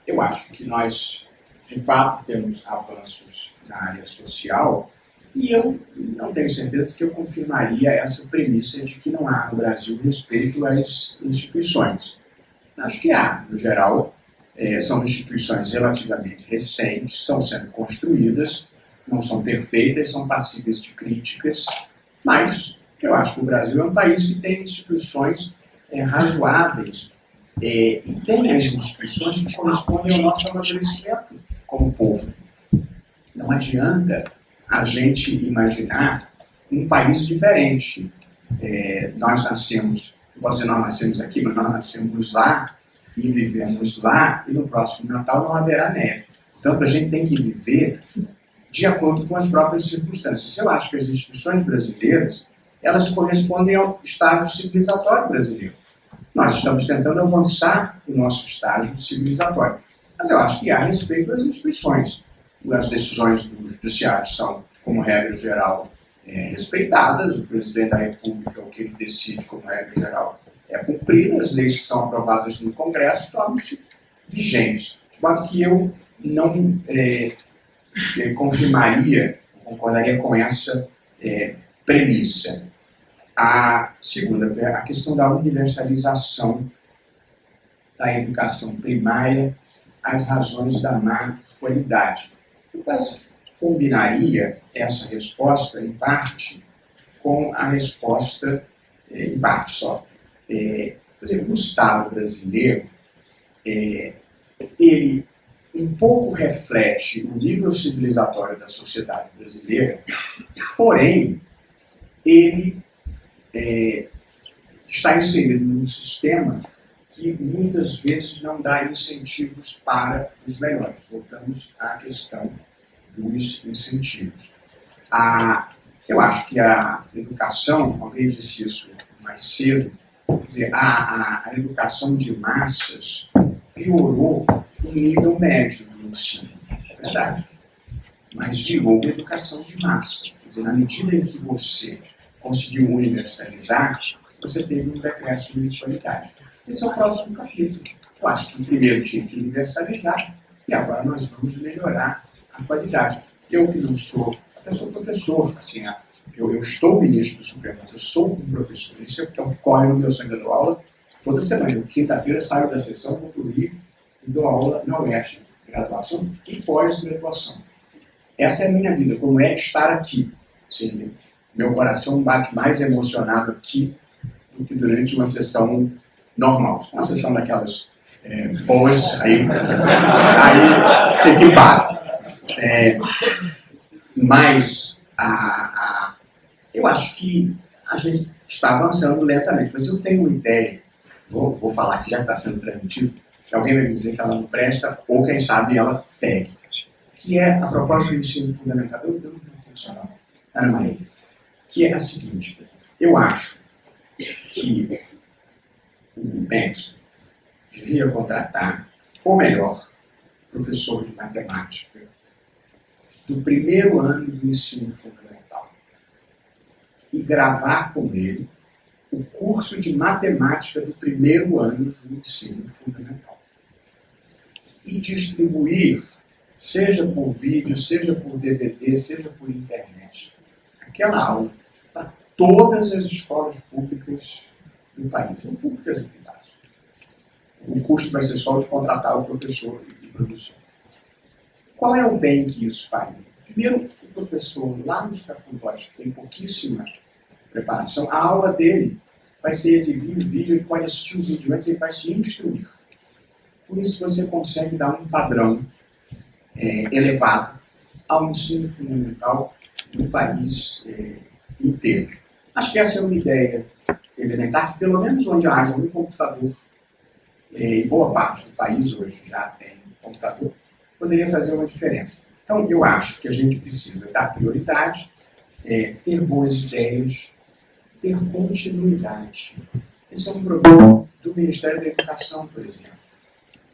eu acho que nós, de fato, temos avanços na área social e eu não tenho certeza que eu confirmaria essa premissa de que não há no Brasil respeito às instituições. Acho que há, no geral, são instituições relativamente recentes, estão sendo construídas, não são perfeitas, são passíveis de críticas, mas eu acho que o Brasil é um país que tem instituições razoáveis e tem as instituições que correspondem ao nosso amadurecimento como povo. Não adianta a gente imaginar um país diferente. Nós nascemos, não posso dizer nós nascemos aqui, mas nós nascemos lá e vivemos lá, e no próximo Natal não haverá neve. Portanto, a gente tem que viver de acordo com as próprias circunstâncias. Eu acho que as instituições brasileiras, elas correspondem ao estágio civilizatório brasileiro. Nós estamos tentando avançar o nosso estágio civilizatório. Mas eu acho que há respeito às instituições. As decisões do judiciário são, como regra geral, respeitadas. O presidente da República, o que ele decide, como regra geral, é cumprido. As leis que são aprovadas no Congresso tornam-se vigentes. De modo que eu não confirmaria, concordaria com essa premissa. A segunda, a questão da universalização da educação primária, as razões da má qualidade. Eu quase combinaria essa resposta, em parte, com a resposta, em parte só. Por exemplo, o Estado brasileiro, ele um pouco reflete o nível civilizatório da sociedade brasileira, porém, ele está inserido num sistema que muitas vezes não dá incentivos para os melhores. Voltamos à questão dos incentivos. Eu acho que a educação, alguém disse isso mais cedo, quer dizer, a educação de massas piorou o nível médio do ensino. É verdade. Mas virou uma educação de massa. Quer dizer, na medida em que você conseguiu universalizar, você teve um decréscimo de qualidade. Esse é o próximo capítulo. Eu acho que primeiro tinha que universalizar e agora nós vamos melhorar a qualidade. Eu que não sou, até sou professor, assim, eu estou ministro do Supremo, mas eu sou um professor. Isso é o que corre no meu sangue. Eu dou aula toda semana. Quinta-feira saio da sessão, vou para o Rio e dou aula na UERJ, graduação e pós-graduação. Essa é a minha vida, como é estar aqui. Assim, meu coração bate mais emocionado aqui do que durante uma sessão normal. Uma sessão daquelas boas, aí tem que parar. Mas eu acho que a gente está avançando lentamente, mas eu tenho uma ideia, vou falar que já está sendo transmitido, que alguém vai me dizer que ela não presta, ou quem sabe ela pegue, que é a proposta do ensino fundamental. Eu não tenho Ana Maria, que é a seguinte: eu acho que o MEC devia contratar, ou melhor, professor de matemática do primeiro ano do ensino fundamental e gravar com ele o curso de matemática do primeiro ano do ensino fundamental e distribuir, seja por vídeo, seja por DVD, seja por internet, aquela aula para todas as escolas públicas do país, não públicas e privadas. O custo vai ser só de contratar o professor de produção. Qual é o bem que isso faria? Primeiro, o professor lá nos Cafundós, que tem pouquíssima preparação, a aula dele vai ser exibir o vídeo, ele pode assistir o vídeo antes, ele vai se instruir. Por isso você consegue dar um padrão elevado ao ensino fundamental do país inteiro. Acho que essa é uma ideia elementar que, pelo menos onde haja um computador, e boa parte do país hoje já tem computador, poderia fazer uma diferença. Então, eu acho que a gente precisa dar prioridade, ter boas ideias, ter continuidade. Esse é um problema do Ministério da Educação, por exemplo.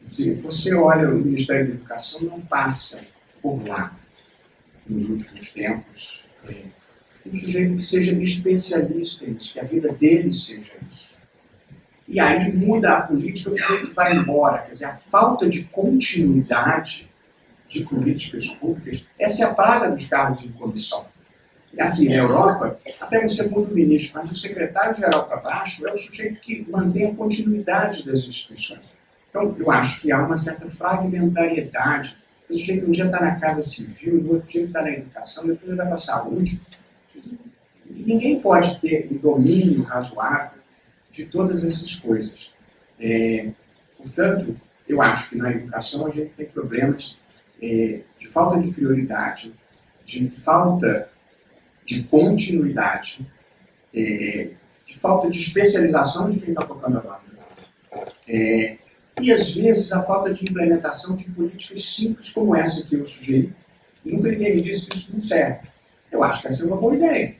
Quer dizer, você olha o Ministério da Educação, não passa por lá, nos últimos tempos, um sujeito que seja especialista nisso, que a vida dele seja isso. E aí muda a política, o sujeito vai embora. Quer dizer, a falta de continuidade de políticas públicas, essa é a praga dos cargos em comissão. E aqui na Europa, até você muda o ministro, mas o secretário-geral para baixo é o sujeito que mantém a continuidade das instituições. Então, eu acho que há uma certa fragmentariedade. O sujeito um dia está na casa civil, no outro dia está na educação, depois ele vai para a saúde. E ninguém pode ter um domínio razoável de todas essas coisas. Portanto, eu acho que na educação a gente tem problemas de falta de prioridade, de falta de continuidade, de falta de especialização de quem está tocando a banda. E, às vezes, a falta de implementação de políticas simples como essa que eu sugeri. Nunca ninguém me disse que isso não serve. Eu acho que essa é uma boa ideia.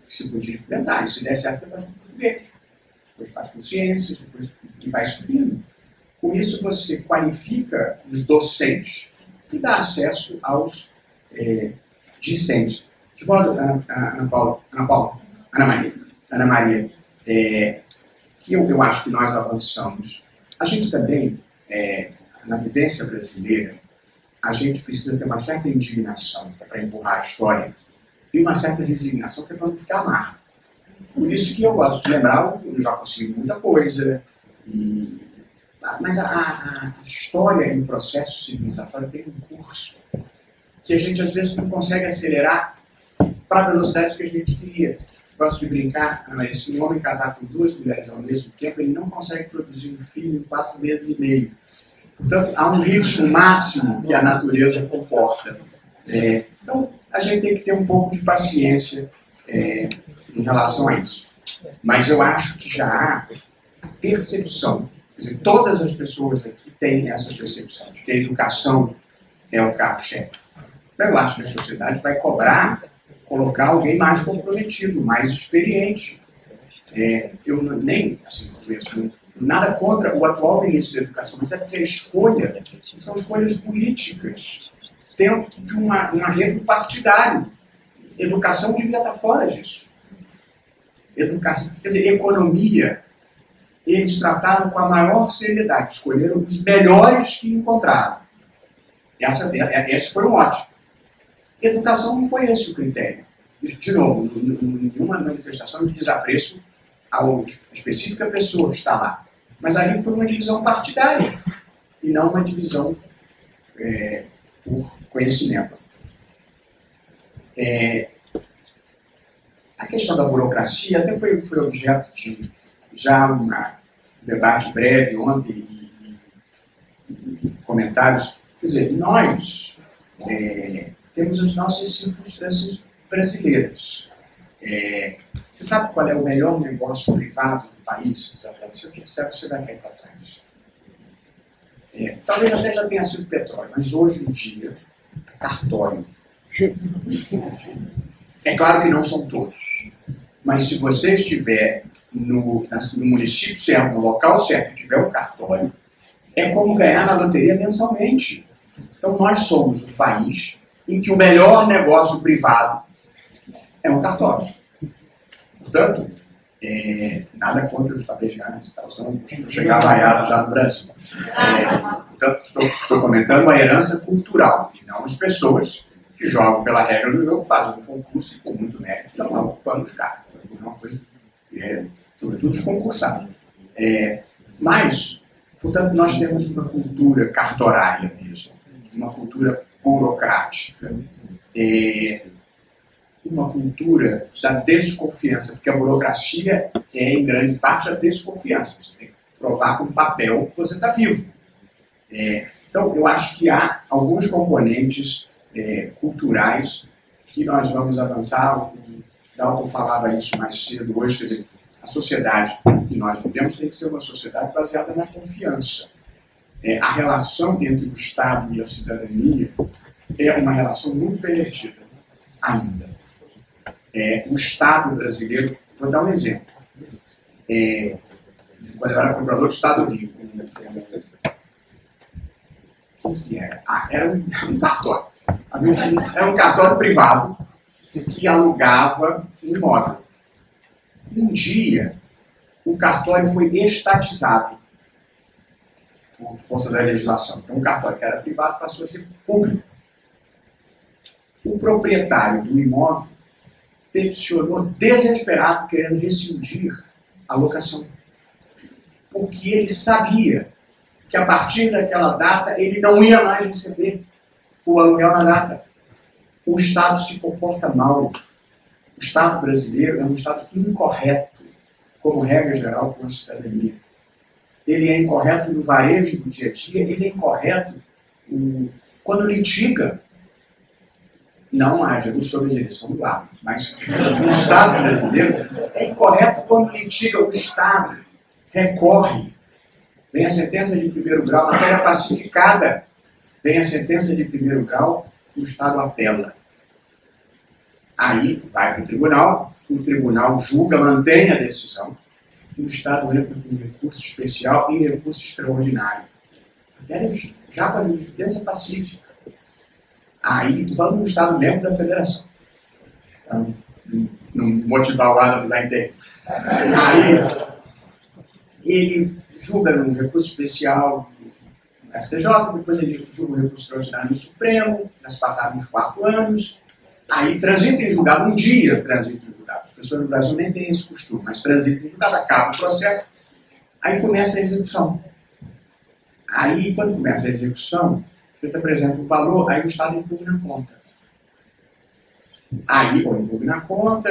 Que se podia implementar. E se der certo, você faz com português. Depois faz com ciências, depois e vai subindo. Com isso, você qualifica os docentes e dá acesso aos discentes. De modo, Ana Maria, que eu acho que nós avançamos. A gente também, na vivência brasileira, a gente precisa ter uma certa indignação para empurrar a história e uma certa resignação que é para não ficar amargo. Por isso que eu gosto de lembrar, eu já consegui muita coisa, mas a história e o processo civilizatório tem um curso que a gente às vezes não consegue acelerar para a velocidade que a gente queria. Gosto de brincar, se um homem casar com 2 mulheres ao mesmo tempo, ele não consegue produzir um filho em 4 meses e meio. Portanto, há um ritmo máximo que a natureza comporta. Então, a gente tem que ter um pouco de paciência em relação a isso. Mas eu acho que já há percepção. Quer dizer, todas as pessoas aqui têm essa percepção de que a educação é o carro-chefe. Então, eu acho que a sociedade vai colocar alguém mais comprometido, mais experiente. Eu nem conheço muito, nada contra o atual ministro da Educação, mas é porque a escolha são escolhas políticas dentro de um arredo partidário. Educação devia estar fora disso. Educação, quer dizer, economia, eles trataram com a maior seriedade, escolheram os melhores que encontraram. Esse foi um ótimo. Educação não foi esse o critério. Isso, de novo, nenhuma manifestação de desapreço a específica pessoa que está lá. Mas ali foi uma divisão partidária e não uma divisão por conhecimento. A questão da burocracia até foi objeto de já um debate breve ontem e comentários. Quer dizer, nós temos os nossos circunstâncias brasileiras. Você sabe qual é o melhor negócio privado do país? Se eu disser, você vai cair para trás. Talvez até já tenha sido petróleo, mas hoje em dia, cartório. É claro que não são todos. Mas se você estiver no município certo, no local certo, e tiver um cartório, é como ganhar na loteria mensalmente. Então nós somos um país em que o melhor negócio privado é um cartório. Portanto, nada contra os papéis gigantes, tá usando para chegar vaiado já no Brasil. Portanto, estou comentando a herança cultural, e não as pessoas que jogam pela regra do jogo, fazem um concurso e com muito mérito estão lá ocupando os cargos. É uma coisa, sobretudo os concursados. Mas, portanto, nós temos uma cultura cartorária mesmo, uma cultura burocrática, uma cultura da desconfiança, porque a burocracia é, em grande parte, a desconfiança. Você tem que provar com papel que você está vivo. Então, eu acho que há alguns componentes culturais que nós vamos avançar. O Dalton falava isso mais cedo hoje, quer dizer, A sociedade que nós vivemos tem que ser uma sociedade baseada na confiança. A relação entre o Estado e a cidadania é uma relação muito pervertida ainda. O Estado brasileiro, vou dar um exemplo. Quando eu era procurador do Estado do Rio, o que era? Era um cartório. Era um cartório privado que alugava um imóvel. Um dia, o cartório foi estatizado por força da legislação. Então, um cartório que era privado passou a ser público. O proprietário do imóvel peticionou desesperado, querendo rescindir a locação. Porque ele sabia que a partir daquela data ele não ia mais receber o aluguel na data. O Estado se comporta mal. O Estado brasileiro é um Estado incorreto, como regra geral, com a cidadania. Ele é incorreto no varejo do dia a dia, ele é incorreto quando litiga. Não haja luz sobre a direção do árbitro, mas o Estado brasileiro é incorreto quando litiga. O Estado recorre. Vem a sentença de primeiro grau, matéria pacificada. Vem a sentença de primeiro grau, o Estado apela. Aí vai para o tribunal julga, mantém a decisão, e o Estado entra com recurso especial e recurso extraordinário. Até já com a jurisprudência pacífica. Aí, estou falando do Estado membro da Federação. Para não motivar o Adams a entender. Aí, ele julga num recurso especial no STJ, depois ele julga um recurso extraordinário no Supremo, nós passados uns 4 anos, aí transita em julgado, um dia transita em julgado. As pessoas no Brasil nem têm esse costume, mas transita em julgado, acaba o processo, aí começa a execução. Aí, quando começa a execução, o sujeito apresenta o valor, aí o Estado impugna a conta. Aí, ou impugna a conta,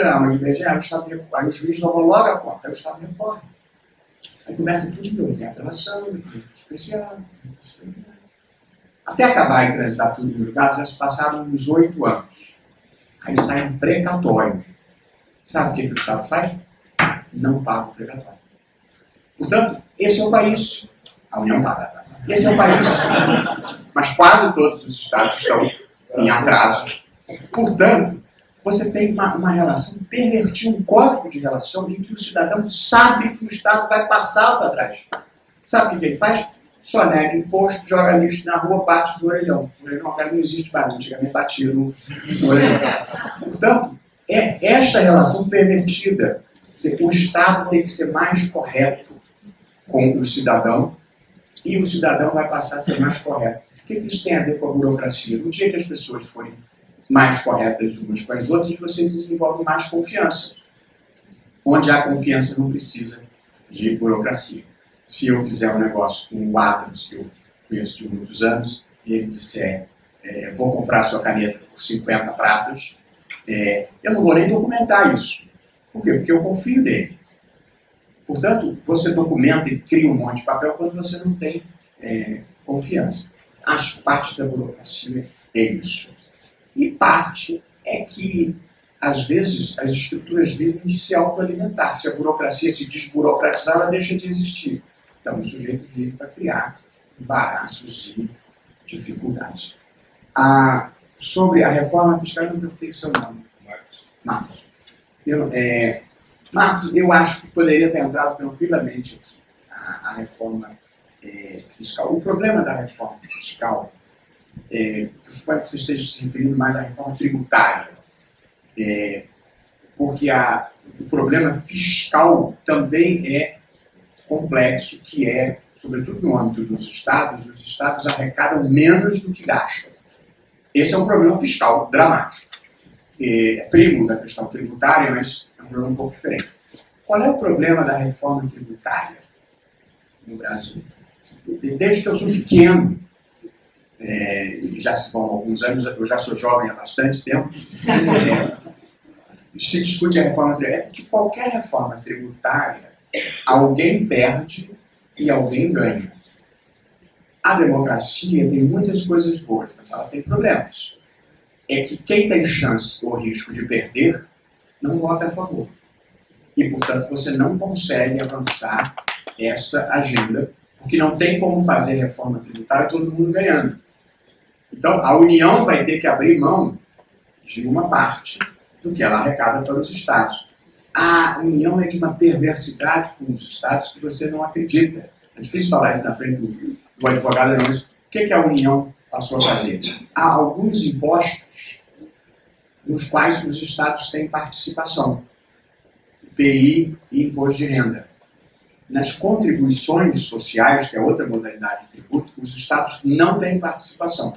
aí o juiz homologa a conta, aí o Estado recorre. Aí começa tudo de novo, tem apelação, recurso especial, até acabar e transitar tudo no julgado, já se passaram uns 8 anos. Aí sai um precatório. Sabe o que o Estado faz? Não paga o precatório. Portanto, esse é o país. A União paga. Esse é o país. Mas quase todos os Estados estão em atraso. Portanto, você tem uma relação, pervertir um código de relação em que o cidadão sabe que o Estado vai passar para trás. Sabe o que ele faz? Só nega imposto, joga lixo na rua, bate no orelhão. O orelhão agora não existe mais, antigamente batia no orelhão. Portanto, é esta relação pervertida. O Estado tem que ser mais correto com o cidadão e o cidadão vai passar a ser mais correto. O que isso tem a ver com a burocracia? No dia que as pessoas forem mais corretas umas com as outras, você desenvolve mais confiança. Onde há confiança não precisa de burocracia. Se eu fizer um negócio com o Adams, que eu conheço de muitos anos, e ele disser, vou comprar sua caneta por 50 pratas, eu não vou nem documentar isso. Por quê? Porque eu confio nele. Portanto, você documenta e cria um monte de papel quando você não tem confiança. Acho que parte da burocracia é isso. E parte é que, às vezes, as estruturas vivem de se autoalimentar. Se a burocracia se desburocratizar, ela deixa de existir. Então, o sujeito vive para criar embaraços e dificuldades. Sobre a reforma fiscal, eu não perguntei o seu nome. Marcos. Marcos, eu acho que poderia ter entrado tranquilamente aqui a reforma fiscal. O problema da reforma fiscal, eu suponho que você esteja se referindo mais à reforma tributária, porque o problema fiscal também é complexo, que é, sobretudo no âmbito dos estados, os estados arrecadam menos do que gastam. Esse é um problema fiscal dramático. É primo da questão tributária, mas é um problema um pouco diferente. Qual é o problema da reforma tributária no Brasil? Desde que eu sou pequeno, já se vão alguns anos, eu já sou jovem há bastante tempo, se discute a reforma tributária, porque qualquer reforma tributária, alguém perde e alguém ganha. A democracia tem muitas coisas boas, mas ela tem problemas. É que quem tem chance ou risco de perder, não vota a favor. E, portanto, você não consegue avançar essa agenda, porque não tem como fazer reforma tributária todo mundo ganhando. Então, a União vai ter que abrir mão de uma parte do que ela arrecada para os Estados. A União é de uma perversidade com os Estados que você não acredita. É difícil falar isso na frente do advogado, não, mas o que a União passou a fazer? Há alguns impostos nos quais os Estados têm participação. IPI e imposto de renda. Nas contribuições sociais, que é outra modalidade de tributo, os Estados não têm participação.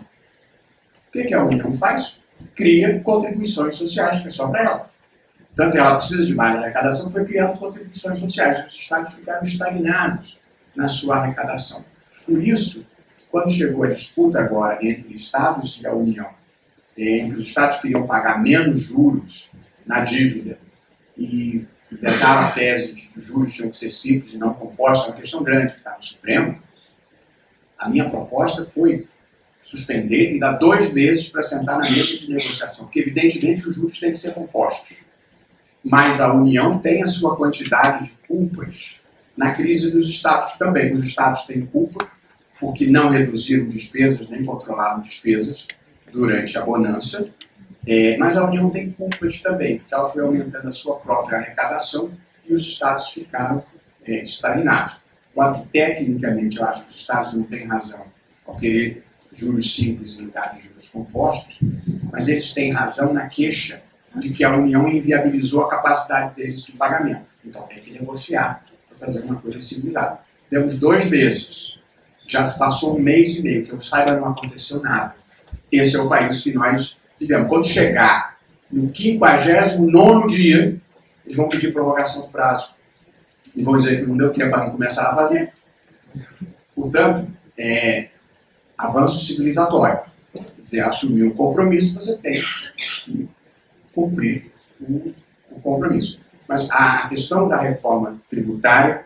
O que a União faz? Cria contribuições sociais, que é só para ela. Tanto ela precisa de mais arrecadação, foi criando contribuições sociais. Os Estados ficaram estagnados na sua arrecadação. Por isso, quando chegou a disputa agora entre Estados e a União, em que os Estados queriam pagar menos juros na dívida e inventaram a tese de que os juros tinham que ser simples e não compostos, é uma questão grande que está no Supremo, a minha proposta foi suspender e dar 2 meses para sentar na mesa de negociação, porque evidentemente os juros têm que ser compostos. Mas a União tem a sua quantidade de culpas na crise dos Estados também. Os Estados têm culpa porque não reduziram despesas nem controlaram despesas durante a bonança, mas a União tem culpas também, porque ela foi aumentando a sua própria arrecadação e os Estados ficaram estagnados. Enquanto que, tecnicamente, eu acho que os Estados não têm razão ao querer juros simples em lugar de juros compostos, mas eles têm razão na queixa de que a União inviabilizou a capacidade deles de pagamento. Então tem que negociar para fazer uma coisa civilizada. Demos 2 meses, já se passou 1 mês e meio, que eu saiba não aconteceu nada. Esse é o país que nós vivemos. Quando chegar no 59º dia, eles vão pedir prorrogação do prazo. E vão dizer que não deu tempo para não começar a fazer. Portanto, avanço civilizatório. Quer dizer, assumir um compromisso, você tem que cumprir o compromisso. Mas a questão da reforma tributária,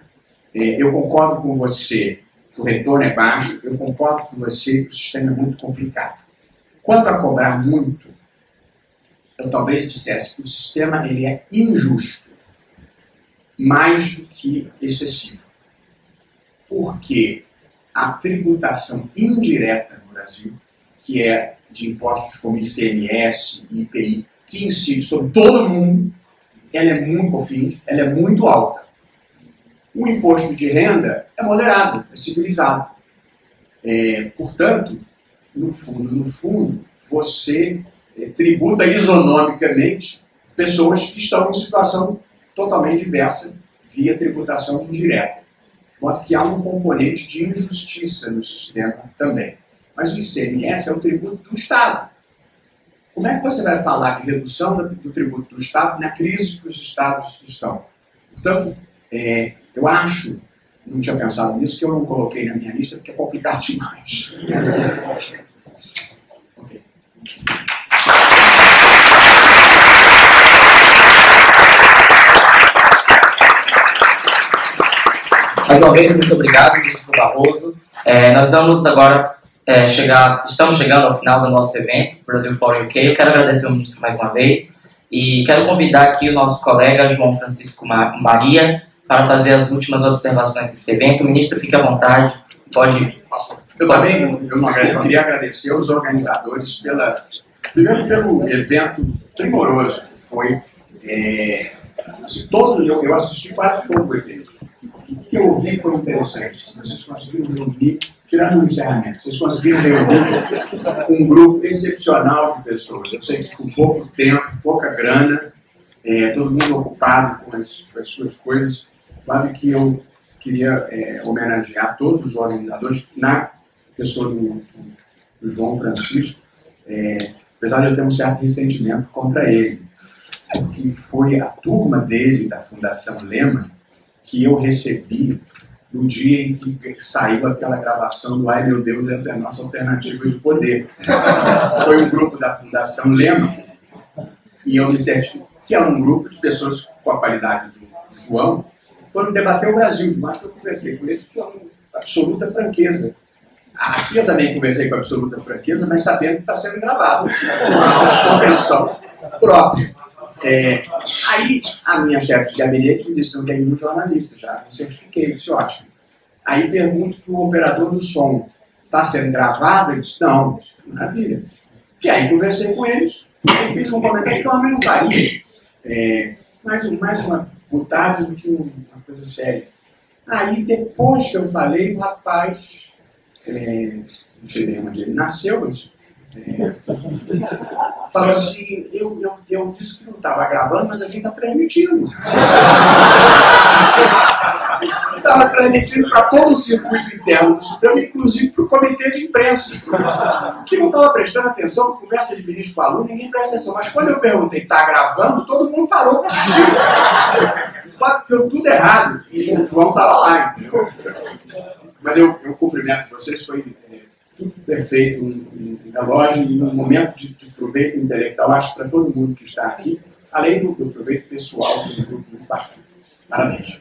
eu concordo com você que o retorno é baixo, eu concordo com você que o sistema é muito complicado. Quanto a cobrar muito, eu talvez dissesse que o sistema ele é injusto, mais do que excessivo. Porque a tributação indireta no Brasil, que é de impostos como ICMS e IPI, que incide sobre todo mundo, ela é muito COFINS, ela é muito alta. O imposto de renda é moderado, é civilizado. Portanto, no fundo, você tributa isonomicamente pessoas que estão em situação totalmente diversa via tributação indireta. De modo que há um componente de injustiça no sistema também. Mas o ICMS é o tributo do Estado. Como é que você vai falar de redução do tributo do Estado na crise que os Estados estão? Portanto, eu acho, não tinha pensado nisso, que eu não coloquei na minha lista, porque é complicado demais. Okay. Mais uma vez, muito obrigado, ministro Barroso. Nós vamos agora estamos chegando ao final do nosso evento, Brasil Fórum UK. Eu quero agradecer ao ministro mais uma vez e quero convidar aqui o nosso colega João Francisco Maria para fazer as últimas observações desse evento. O ministro, fique à vontade, pode... Eu também queria agradecer aos organizadores primeiro pelo evento primoroso que foi. Eu assisti quase todo o evento. O que eu ouvi foi interessante. Vocês conseguiram reunir, tirando o encerramento, vocês conseguiram reunir um grupo excepcional de pessoas. Eu sei que com pouco tempo, pouca grana, todo mundo ocupado com as suas coisas. Claro que eu queria homenagear todos os organizadores, na pessoa do João Francisco, apesar de eu ter um certo ressentimento contra ele, que foi a turma dele, da Fundação Lema, que eu recebi no dia em que saiu aquela gravação do Ai meu Deus, essa é a nossa alternativa de poder. Foi um grupo da Fundação Lema, e eu me certifiquei que é um grupo de pessoas com a qualidade do João, foram debater o Brasil, mas eu conversei com eles com absoluta franqueza. Aqui eu também conversei com absoluta franqueza, mas sabendo que está sendo gravado, com uma contenção própria. Aí a minha chefe de gabinete me disse: não tem nenhum jornalista, já me certifiquei, eu disse: ótimo. Aí pergunto para o operador do som: está sendo gravado? Ele disse: não. Maravilha. E aí conversei com eles e fiz um comentário que eu também não faria. Mais uma putagem do que uma coisa séria. Aí depois que eu falei, o rapaz, não sei bem onde ele nasceu, mas falou assim: eu disse que não estava gravando, mas a gente está transmitindo. Estava transmitindo para todo o circuito interno do Supremo, inclusive para o comitê de imprensa, que não estava prestando atenção, conversa de ministro com aluno, ninguém presta atenção. Mas quando eu perguntei: está gravando? Todo mundo parou para assistir. Deu tudo errado. E o João estava lá, entendeu? Mas eu cumprimento vocês, foi tudo perfeito, um relógio e um momento de proveito intelectual, acho, para todo mundo que está aqui, além do proveito pessoal, que é um grupo muito bacana. Parabéns.